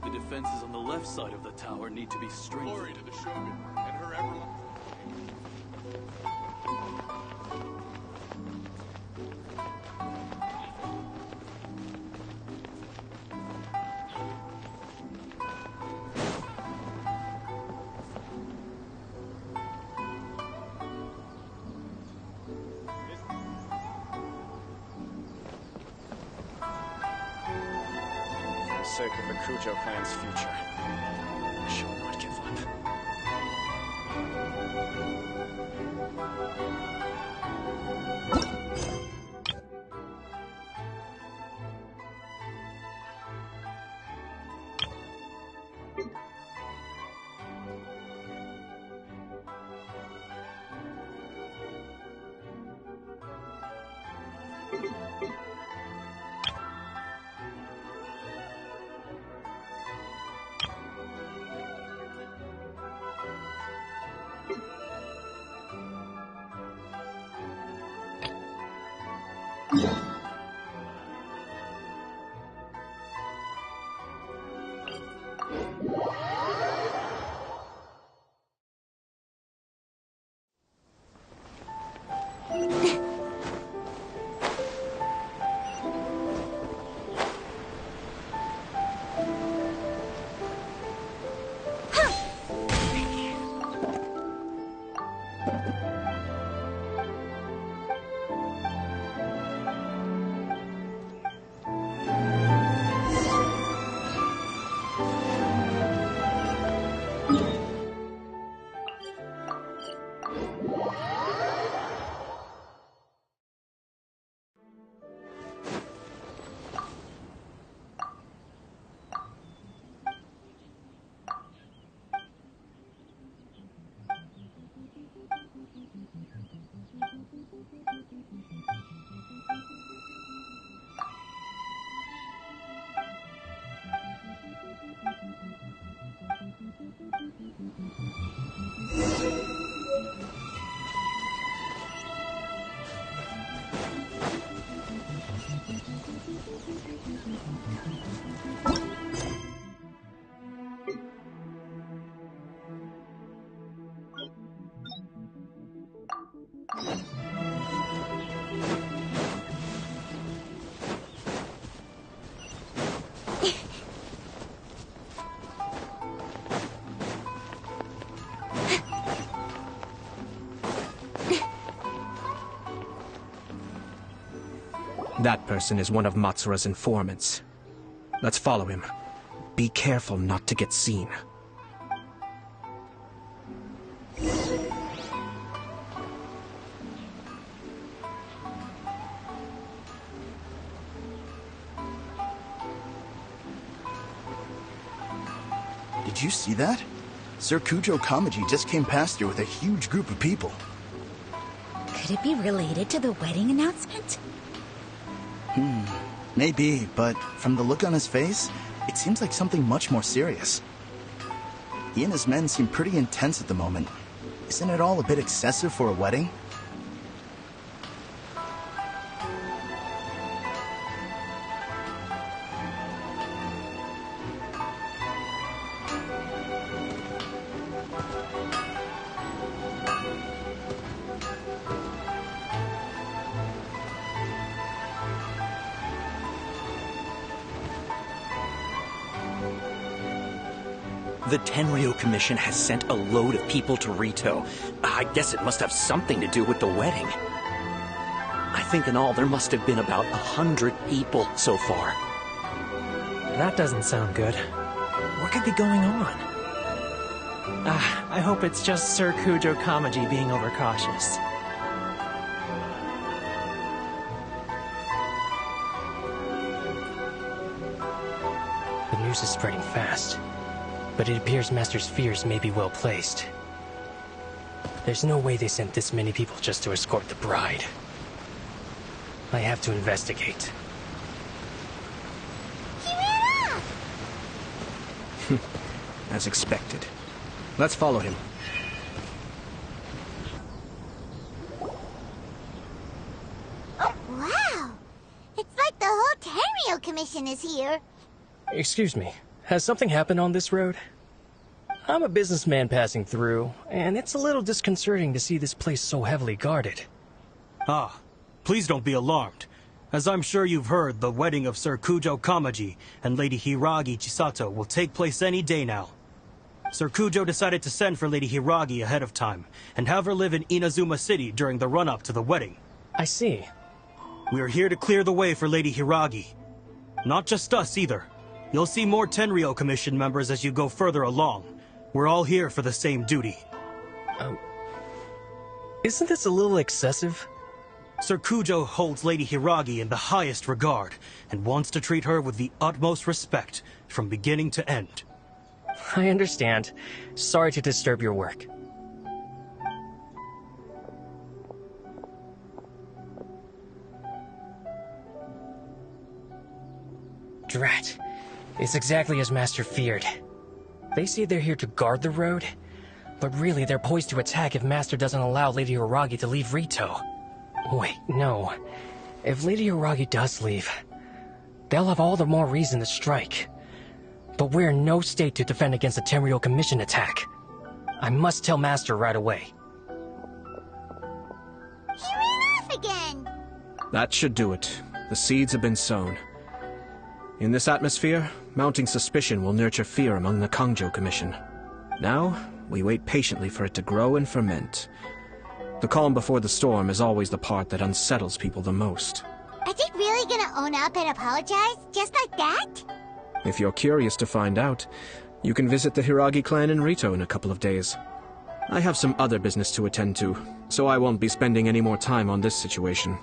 The defenses on the left side of the tower need to be strengthened. Glory to the Shogun and her everlasting... For the sake of the Kujo clan's future, I shall not give up. That person is one of Matsura's informants. Let's follow him. Be careful not to get seen. Did you see that? Sir Kujo Kamaji just came past here with a huge group of people. Could it be related to the wedding announcement? Maybe, but from the look on his face, it seems like something much more serious. He and his men seem pretty intense at the moment. Isn't it all a bit excessive for a wedding? The Tenryo Commission has sent a load of people to Rito. I guess it must have something to do with the wedding. I think in all there must have been about 100 people so far. That doesn't sound good. What could be going on? I hope it's just Sir Kujo Kamaji being overcautious. The news is spreading fast. But it appears Master's fears may be well placed. There's no way they sent this many people just to escort the bride. I have to investigate. He ran off! As expected. Let's follow him. Wow! It's like the whole Tenryo Commission is here. Excuse me, has something happened on this road? I'm a businessman passing through, and it's a little disconcerting to see this place so heavily guarded. Ah, please don't be alarmed. As I'm sure you've heard, the wedding of Sir Kujo Kamaji and Lady Hiragi Chisato will take place any day now. Sir Kujo decided to send for Lady Hiragi ahead of time, and have her live in Inazuma City during the run-up to the wedding. I see. We are here to clear the way for Lady Hiragi. Not just us, either. You'll see more Tenryo Commission members as you go further along. We're all here for the same duty. Isn't this a little excessive? Sir Kujo holds Lady Hiragi in the highest regard, and wants to treat her with the utmost respect, from beginning to end. I understand. Sorry to disturb your work. Drat. It's exactly as Master feared. They say they're here to guard the road, but really they're poised to attack if Master doesn't allow Lady Hiragi to leave Rito. Wait, no. If Lady Hiragi does leave, they'll have all the more reason to strike. But we're in no state to defend against a Tenryo Commission attack. I must tell Master right away. He ran off again! That should do it. The seeds have been sown. In this atmosphere, mounting suspicion will nurture fear among the Kangjo Commission. Now, we wait patiently for it to grow and ferment. The calm before the storm is always the part that unsettles people the most. Are they really gonna own up and apologize, just like that? If you're curious to find out, you can visit the Hiragi clan in Rito in a couple of days. I have some other business to attend to, so I won't be spending any more time on this situation.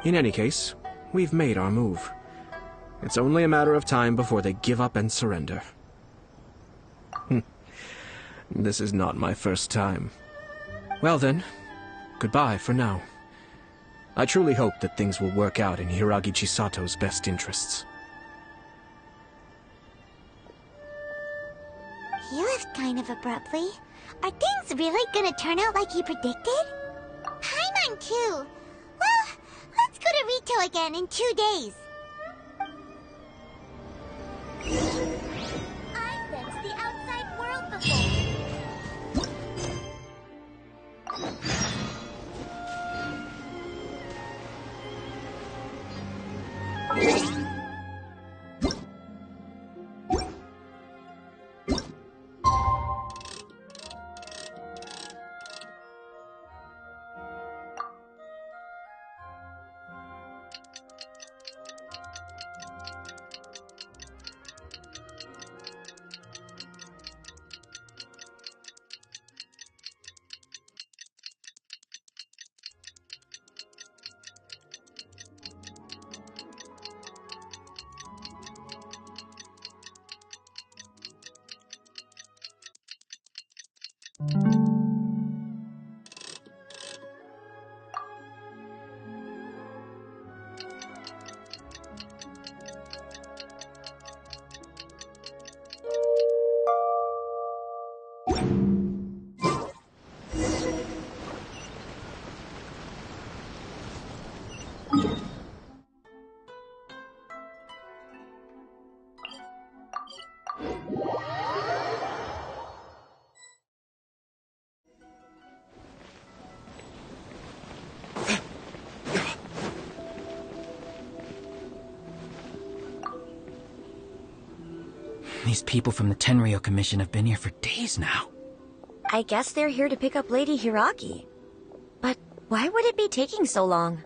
In any case, we've made our move. It's only a matter of time before they give up and surrender. This is not my first time. Well then, goodbye for now. I truly hope that things will work out in Hiragi Chisato's best interests. He left kind of abruptly. Are things really gonna turn out like he predicted? Paimon too. Well, let's go to Rito again in 2 days. I sensed the outside world before. These people from the Tenryou Commission have been here for days now. I guess they're here to pick up Lady Hiragi. But why would it be taking so long?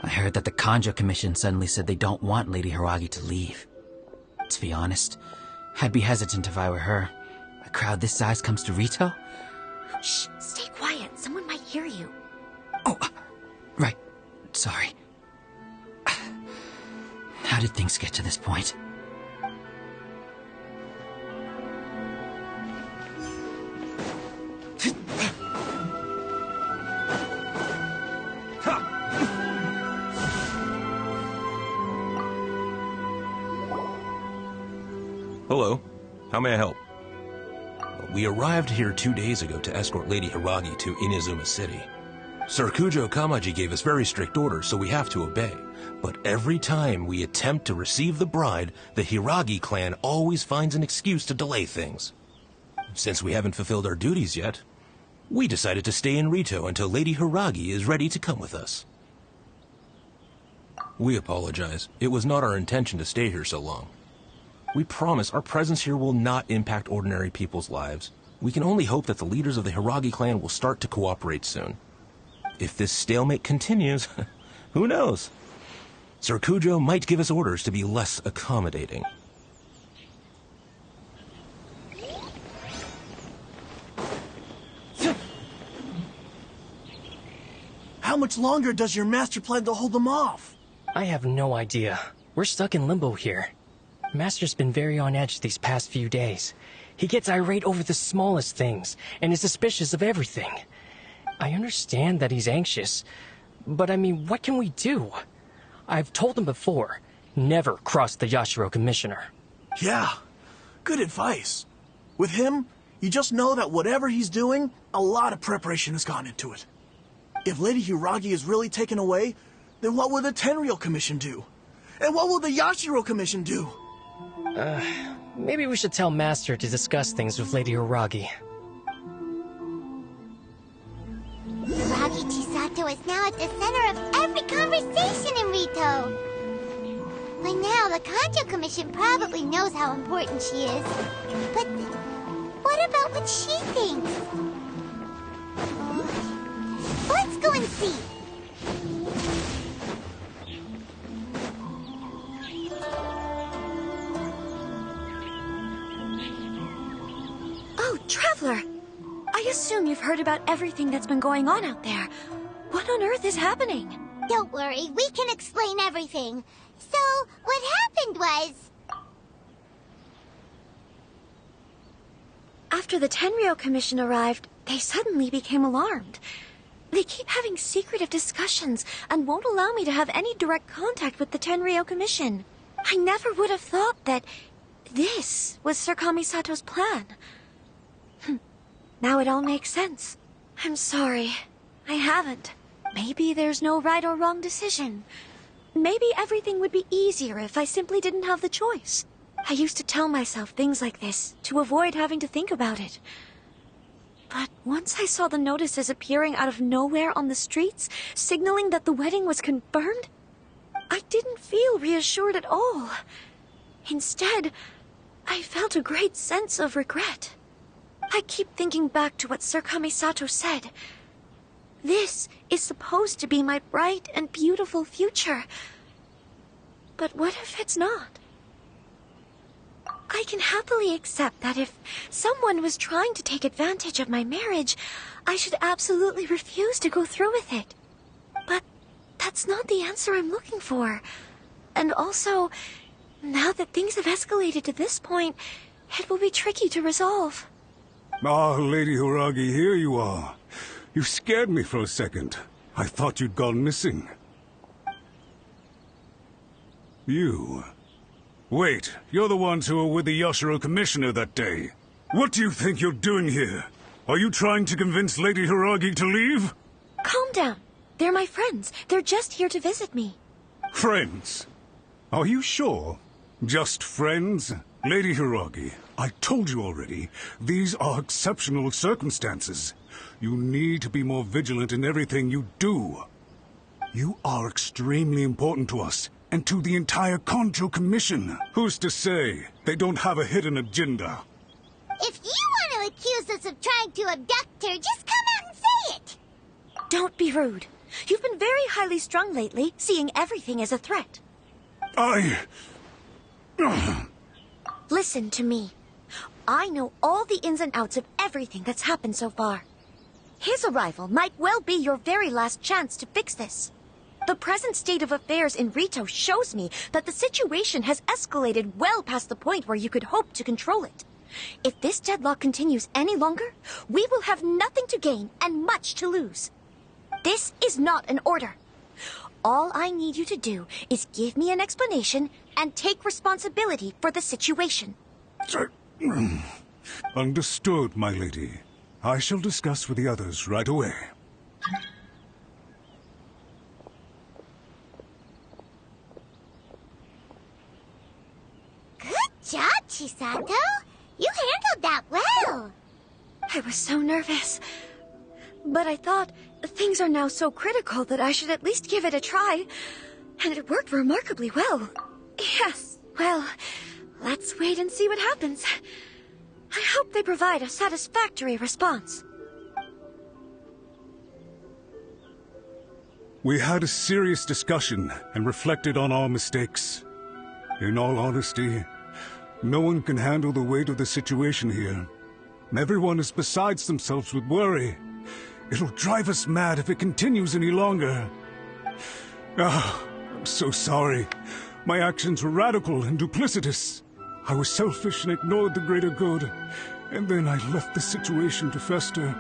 I heard that the Kanjo Commission suddenly said they don't want Lady Hiragi to leave. To be honest, I'd be hesitant if I were her. A crowd this size comes to Rito? Shh, stay quiet. Someone might hear you. Oh, right. Sorry. How did things get to this point? Hello. How may I help? We arrived here 2 days ago to escort Lady Hiragi to Inazuma City. Sir Kujo Kamaji gave us very strict orders, so we have to obey. But every time we attempt to receive the bride, the Hiragi clan always finds an excuse to delay things. Since we haven't fulfilled our duties yet, we decided to stay in Rito until Lady Hiragi is ready to come with us. We apologize. It was not our intention to stay here so long. We promise our presence here will not impact ordinary people's lives. We can only hope that the leaders of the Hiragi clan will start to cooperate soon. If this stalemate continues, who knows? Sir Kujo might give us orders to be less accommodating. How much longer does your master plan to hold them off? I have no idea. We're stuck in limbo here. Master's been very on edge these past few days. He gets irate over the smallest things, and is suspicious of everything. I understand that he's anxious, but I mean, what can we do? I've told him before, never cross the Yashiro Commissioner. Yeah, good advice. With him, you just know that whatever he's doing, a lot of preparation has gone into it. If Lady Hiragi is really taken away, then what will the Tenryou Commission do? And what will the Yashiro Commission do? Maybe we should tell Master to discuss things with Lady Hiragi. Hiragi Chisato is now at the center of every conversation in Rito. By now, the Kanjo Commission probably knows how important she is. But what about what she thinks? Let's go and see. Oh, Traveler! I assume you've heard about everything that's been going on out there. What on earth is happening? Don't worry, we can explain everything. So, what happened was... After the Tenryou Commission arrived, they suddenly became alarmed. They keep having secretive discussions and won't allow me to have any direct contact with the Tenryou Commission. I never would have thought that this was Sir Kamisato's plan. Now it all makes sense. I'm sorry. I haven't. Maybe there's no right or wrong decision. Maybe everything would be easier if I simply didn't have the choice. I used to tell myself things like this to avoid having to think about it. But once I saw the notices appearing out of nowhere on the streets, signaling that the wedding was confirmed, I didn't feel reassured at all. Instead, I felt a great sense of regret. I keep thinking back to what Sir Kamisato said. This is supposed to be my bright and beautiful future. But what if it's not? I can happily accept that if someone was trying to take advantage of my marriage, I should absolutely refuse to go through with it. But that's not the answer I'm looking for. And also, now that things have escalated to this point, it will be tricky to resolve. Ah, Lady Hiragi, here you are. You scared me for a second. I thought you'd gone missing. You... Wait, you're the ones who were with the Yashiro Commissioner that day. What do you think you're doing here? Are you trying to convince Lady Hiragi to leave? Calm down. They're my friends. They're just here to visit me. Friends? Are you sure? Just friends? Lady Hiragi, I told you already, these are exceptional circumstances. You need to be more vigilant in everything you do. You are extremely important to us, and to the entire Conjo Commission. Who's to say they don't have a hidden agenda? If you want to accuse us of trying to abduct her, just come out and say it. Don't be rude. You've been very highly strung lately, seeing everything as a threat. Listen to me. I know all the ins and outs of everything that's happened so far. His arrival might well be your very last chance to fix this. The present state of affairs in Rito shows me that the situation has escalated well past the point where you could hope to control it. If this deadlock continues any longer, we will have nothing to gain and much to lose. This is not an order. All I need you to do is give me an explanation and take responsibility for the situation. Understood, my lady. I shall discuss with the others right away. Good job, Chisato. You handled that well. I was so nervous. But I thought things are now so critical that I should at least give it a try. And it worked remarkably well. Yes, well, let's wait and see what happens. I hope they provide a satisfactory response. We had a serious discussion and reflected on our mistakes. In all honesty, no one can handle the weight of the situation here. Everyone is besides themselves with worry. It'll drive us mad if it continues any longer. I'm so sorry. My actions were radical and duplicitous. I was selfish and ignored the greater good, and then I left the situation to fester.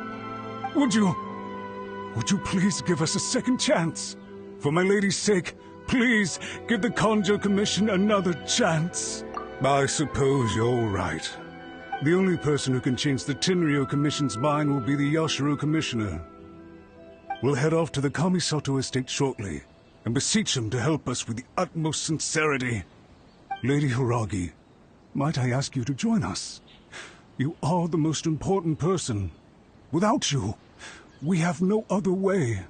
Would you please give us a second chance? For my lady's sake, please give the Conjo Commission another chance. I suppose you're right. The only person who can change the Tenryou Commission's mind will be the Yashiro Commissioner. We'll head off to the Kamisato estate shortly, and beseech him to help us with the utmost sincerity. Lady Hiragi, might I ask you to join us? You are the most important person. Without you, we have no other way.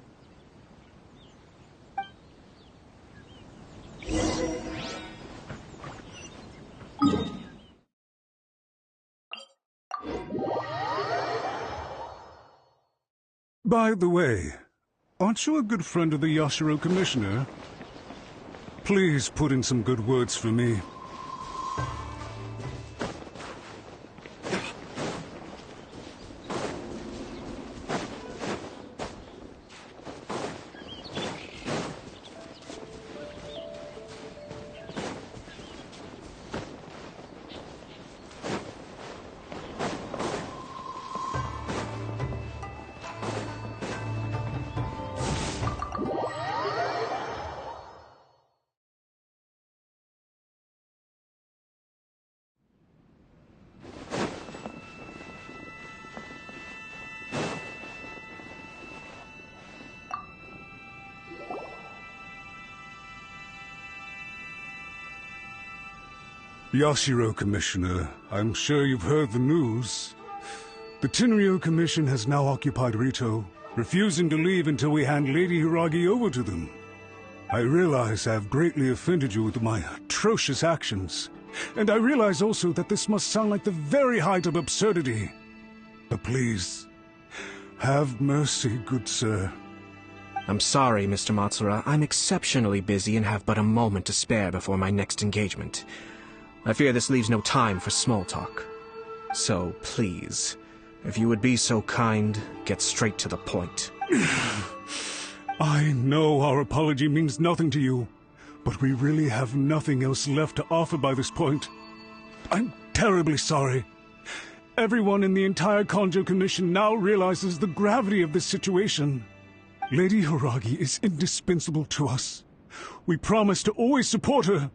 By the way, aren't you a good friend of the Yashiro Commissioner? Please put in some good words for me. Yashiro Commissioner, I'm sure you've heard the news. The Tenryou Commission has now occupied Rito, refusing to leave until we hand Lady Hiragi over to them. I realize I have greatly offended you with my atrocious actions, and I realize also that this must sound like the very height of absurdity. But please, have mercy, good sir. I'm sorry, Mr. Matsura. I'm exceptionally busy and have but a moment to spare before my next engagement. I fear this leaves no time for small talk. So, please, if you would be so kind, get straight to the point. I know our apology means nothing to you, but we really have nothing else left to offer by this point. I'm terribly sorry. Everyone in the entire Conjo Commission now realizes the gravity of this situation. Lady Hiragi is indispensable to us. We promise to always support her.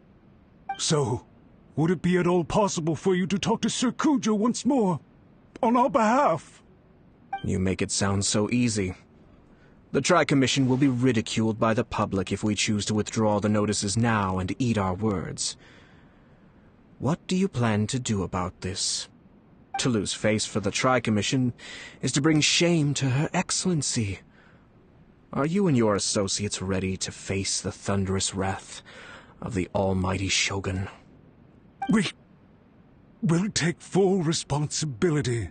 So, would it be at all possible for you to talk to Sir Kujo once more, on our behalf? You make it sound so easy. The Tri-Commission will be ridiculed by the public if we choose to withdraw the notices now and eat our words. What do you plan to do about this? To lose face for the Tri-Commission is to bring shame to Her Excellency. Are you and your associates ready to face the thunderous wrath of the almighty Shogun. We'll take full responsibility.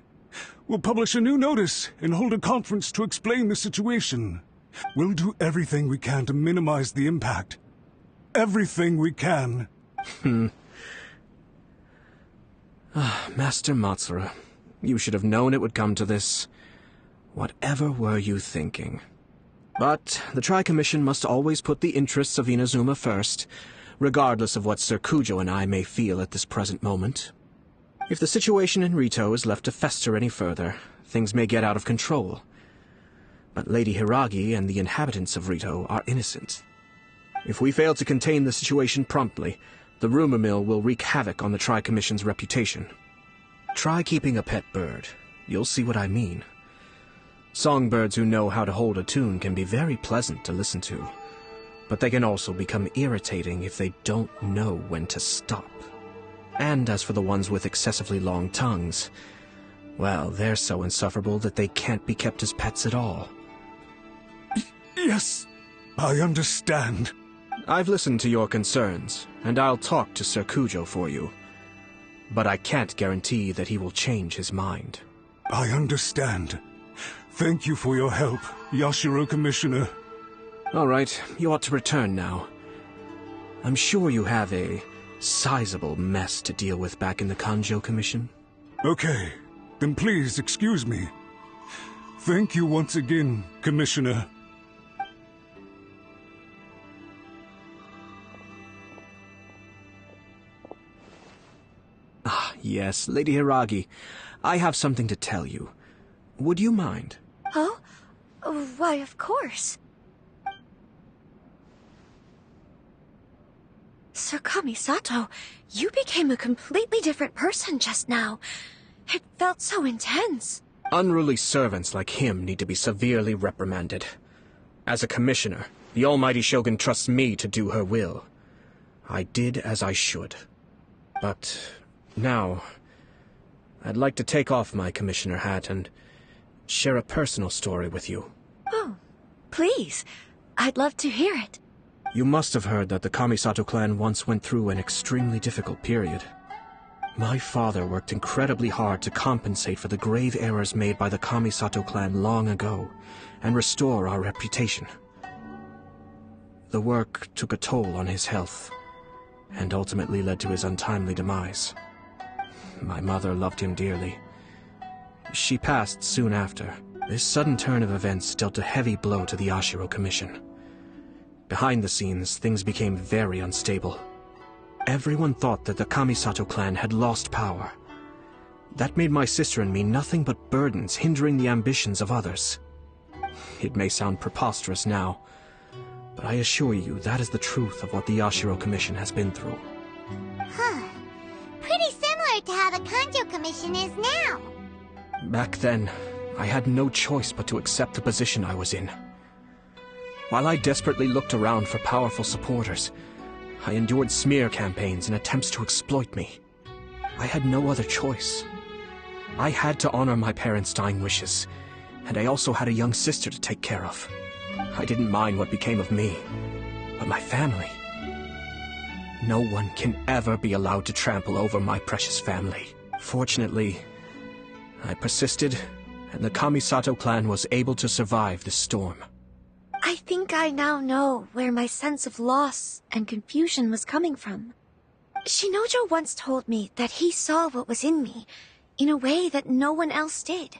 We'll publish a new notice and hold a conference to explain the situation. We'll do everything we can to minimize the impact. Everything we can. Master Matsura, you should have known it would come to this. Whatever were you thinking? But the Tri-Commission must always put the interests of Inazuma first, regardless of what Sir Kujo and I may feel at this present moment. If the situation in Rito is left to fester any further, things may get out of control. But Lady Hiragi and the inhabitants of Rito are innocent. If we fail to contain the situation promptly, the rumor mill will wreak havoc on the Tri-Commission's reputation. Try keeping a pet bird. You'll see what I mean. Songbirds who know how to hold a tune can be very pleasant to listen to, but they can also become irritating if they don't know when to stop. And as for the ones with excessively long tongues, well, they're so insufferable that they can't be kept as pets at all. Yes, I understand. I've listened to your concerns, and I'll talk to Sir Kujo for you. But I can't guarantee that he will change his mind. I understand. Thank you for your help, Yashiro Commissioner. All right, you ought to return now. I'm sure you have a sizable mess to deal with back in the Kanjo Commission. Okay, then please excuse me. Thank you once again, Commissioner. Ah, yes, Lady Hiragi. I have something to tell you. Would you mind? Oh? Why, of course. Sir Kamisato, you became a completely different person just now. It felt so intense. Unruly servants like him need to be severely reprimanded. As a commissioner, the almighty Shogun trusts me to do her will. I did as I should. But now, I'd like to take off my commissioner hat and share a personal story with you. Oh, please. I'd love to hear it. You must have heard that the Kamisato clan once went through an extremely difficult period. My father worked incredibly hard to compensate for the grave errors made by the Kamisato clan long ago, and restore our reputation. The work took a toll on his health, and ultimately led to his untimely demise. My mother loved him dearly. She passed soon after. This sudden turn of events dealt a heavy blow to the Ashiro Commission. Behind the scenes, things became very unstable. Everyone thought that the Kamisato clan had lost power. That made my sister and me nothing but burdens hindering the ambitions of others. It may sound preposterous now, but I assure you that is the truth of what the Ashiro Commission has been through. Huh. Pretty similar to how the Kanjo Commission is now. Back then, I had no choice but to accept the position I was in. While I desperately looked around for powerful supporters, I endured smear campaigns and attempts to exploit me. I had no other choice. I had to honor my parents' dying wishes, and I also had a young sister to take care of. I didn't mind what became of me, but my family. No one can ever be allowed to trample over my precious family. Fortunately, I persisted, and the Kamisato clan was able to survive the storm. I think I now know where my sense of loss and confusion was coming from. Shinojo once told me that he saw what was in me, in a way that no one else did.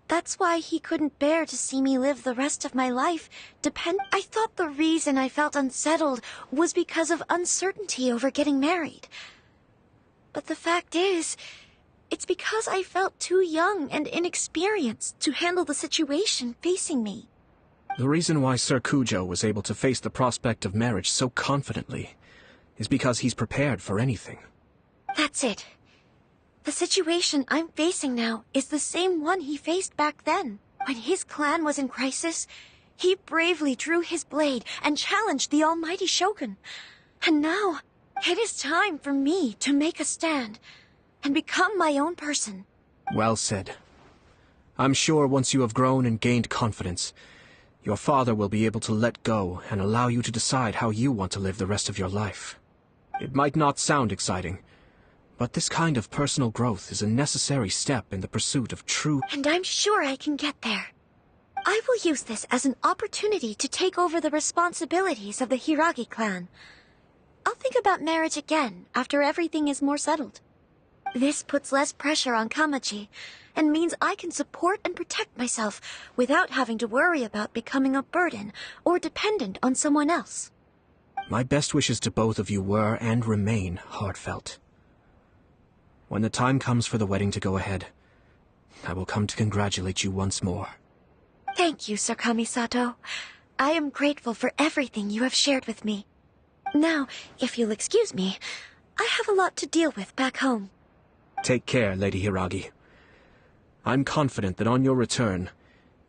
That's why he couldn't bear to see me live the rest of my life I thought the reason I felt unsettled was because of uncertainty over getting married. But the fact is, it's because I felt too young and inexperienced to handle the situation facing me. The reason why Sir Kujo was able to face the prospect of marriage so confidently is because he's prepared for anything. That's it. The situation I'm facing now is the same one he faced back then. When his clan was in crisis, he bravely drew his blade and challenged the almighty Shogun. And now, it is time for me to make a stand and become my own person. Well said. I'm sure once you have grown and gained confidence, your father will be able to let go and allow you to decide how you want to live the rest of your life. It might not sound exciting, but this kind of personal growth is a necessary step in the pursuit of true... And I'm sure I can get there. I will use this as an opportunity to take over the responsibilities of the Hiragi clan. I'll think about marriage again after everything is more settled. This puts less pressure on Kamaji, and means I can support and protect myself without having to worry about becoming a burden or dependent on someone else. My best wishes to both of you were and remain heartfelt. When the time comes for the wedding to go ahead, I will come to congratulate you once more. Thank you, Sir Kamisato. I am grateful for everything you have shared with me. Now, if you'll excuse me, I have a lot to deal with back home. Take care, Lady Hiragi. I'm confident that on your return,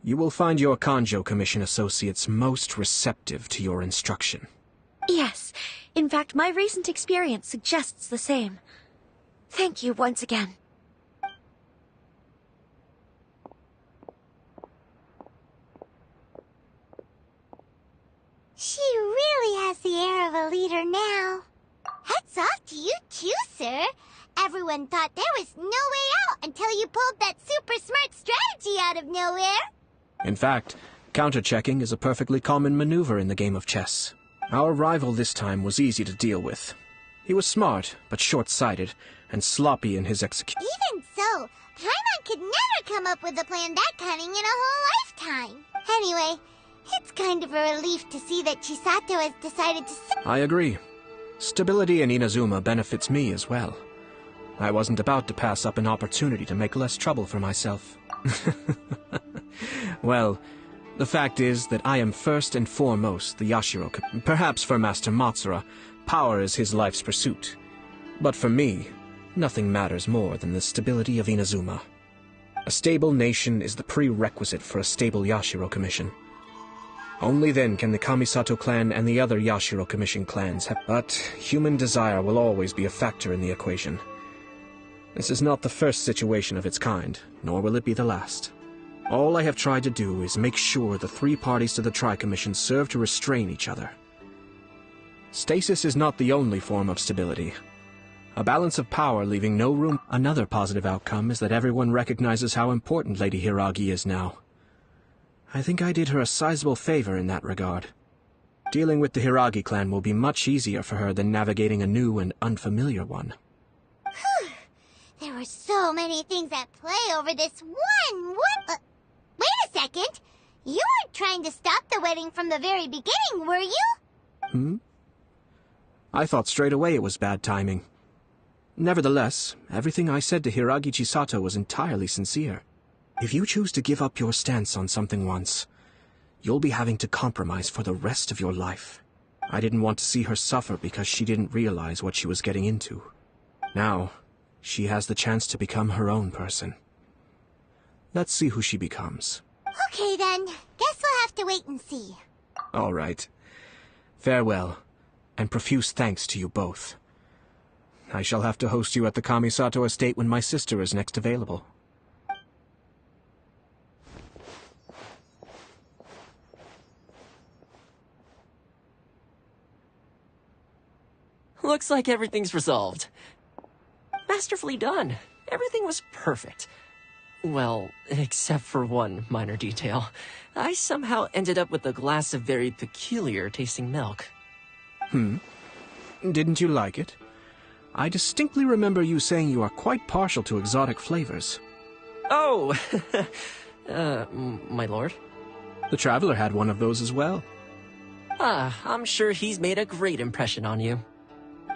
you will find your Kanjo Commission associates most receptive to your instruction. Yes, in fact, my recent experience suggests the same. Thank you once again. She really has the air of a leader now. Hats off to you too, sir. Everyone thought there was no way out until you pulled that super smart strategy out of nowhere. In fact, counter-checking is a perfectly common maneuver in the game of chess. Our rival this time was easy to deal with. He was smart, but short-sighted, and sloppy in his execution. Even so, Paimon could never come up with a plan that cunning in a whole lifetime. Anyway, it's kind of a relief to see that Chisato has decided to... I agree. Stability in Inazuma benefits me as well. I wasn't about to pass up an opportunity to make less trouble for myself. Well, the fact is that I am first and foremost the Yashiro. Perhaps for Master Matsura, power is his life's pursuit. But for me, nothing matters more than the stability of Inazuma. A stable nation is the prerequisite for a stable Yashiro Commission. Only then can the Kamisato clan and the other Yashiro Commission clans have... But human desire will always be a factor in the equation. This is not the first situation of its kind, nor will it be the last. All I have tried to do is make sure the three parties to the Tri-Commission serve to restrain each other. Stasis is not the only form of stability. A balance of power leaving no room... Another positive outcome is that everyone recognizes how important Lady Hiragi is now. I think I did her a sizable favor in that regard. Dealing with the Hiragi clan will be much easier for her than navigating a new and unfamiliar one. There were so many things at play over this one... wait a second! You weren't trying to stop the wedding from the very beginning, were you? I thought straight away it was bad timing. Nevertheless, everything I said to Hiragi Chisato was entirely sincere. If you choose to give up your stance on something once, you'll be having to compromise for the rest of your life. I didn't want to see her suffer because she didn't realize what she was getting into. Now, she has the chance to become her own person. Let's see who she becomes. Okay then, guess we'll have to wait and see. All right. Farewell, and profuse thanks to you both. I shall have to host you at the Kamisato estate when my sister is next available. Looks like everything's resolved. Masterfully done. Everything was perfect. Well, except for one minor detail. I somehow ended up with a glass of very peculiar tasting milk. Didn't you like it? I distinctly remember you saying you are quite partial to exotic flavors. Oh! My lord? The Traveler had one of those as well. I'm sure he's made a great impression on you.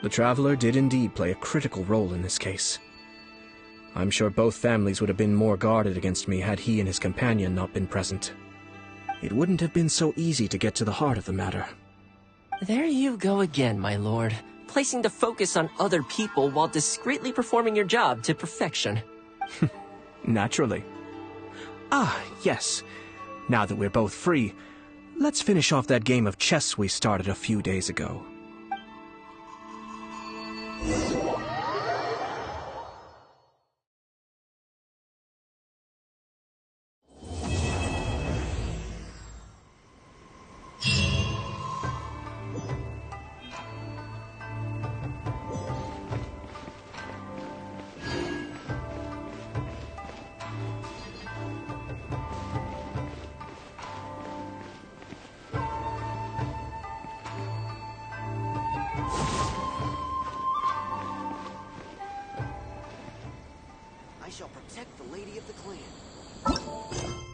The Traveler did indeed play a critical role in this case. I'm sure both families would have been more guarded against me had he and his companion not been present. It wouldn't have been so easy to get to the heart of the matter. There you go again, my lord. Placing the focus on other people while discreetly performing your job to perfection. Naturally. Yes. Now that we're both free, let's finish off that game of chess we started a few days ago. protect the lady of the clan.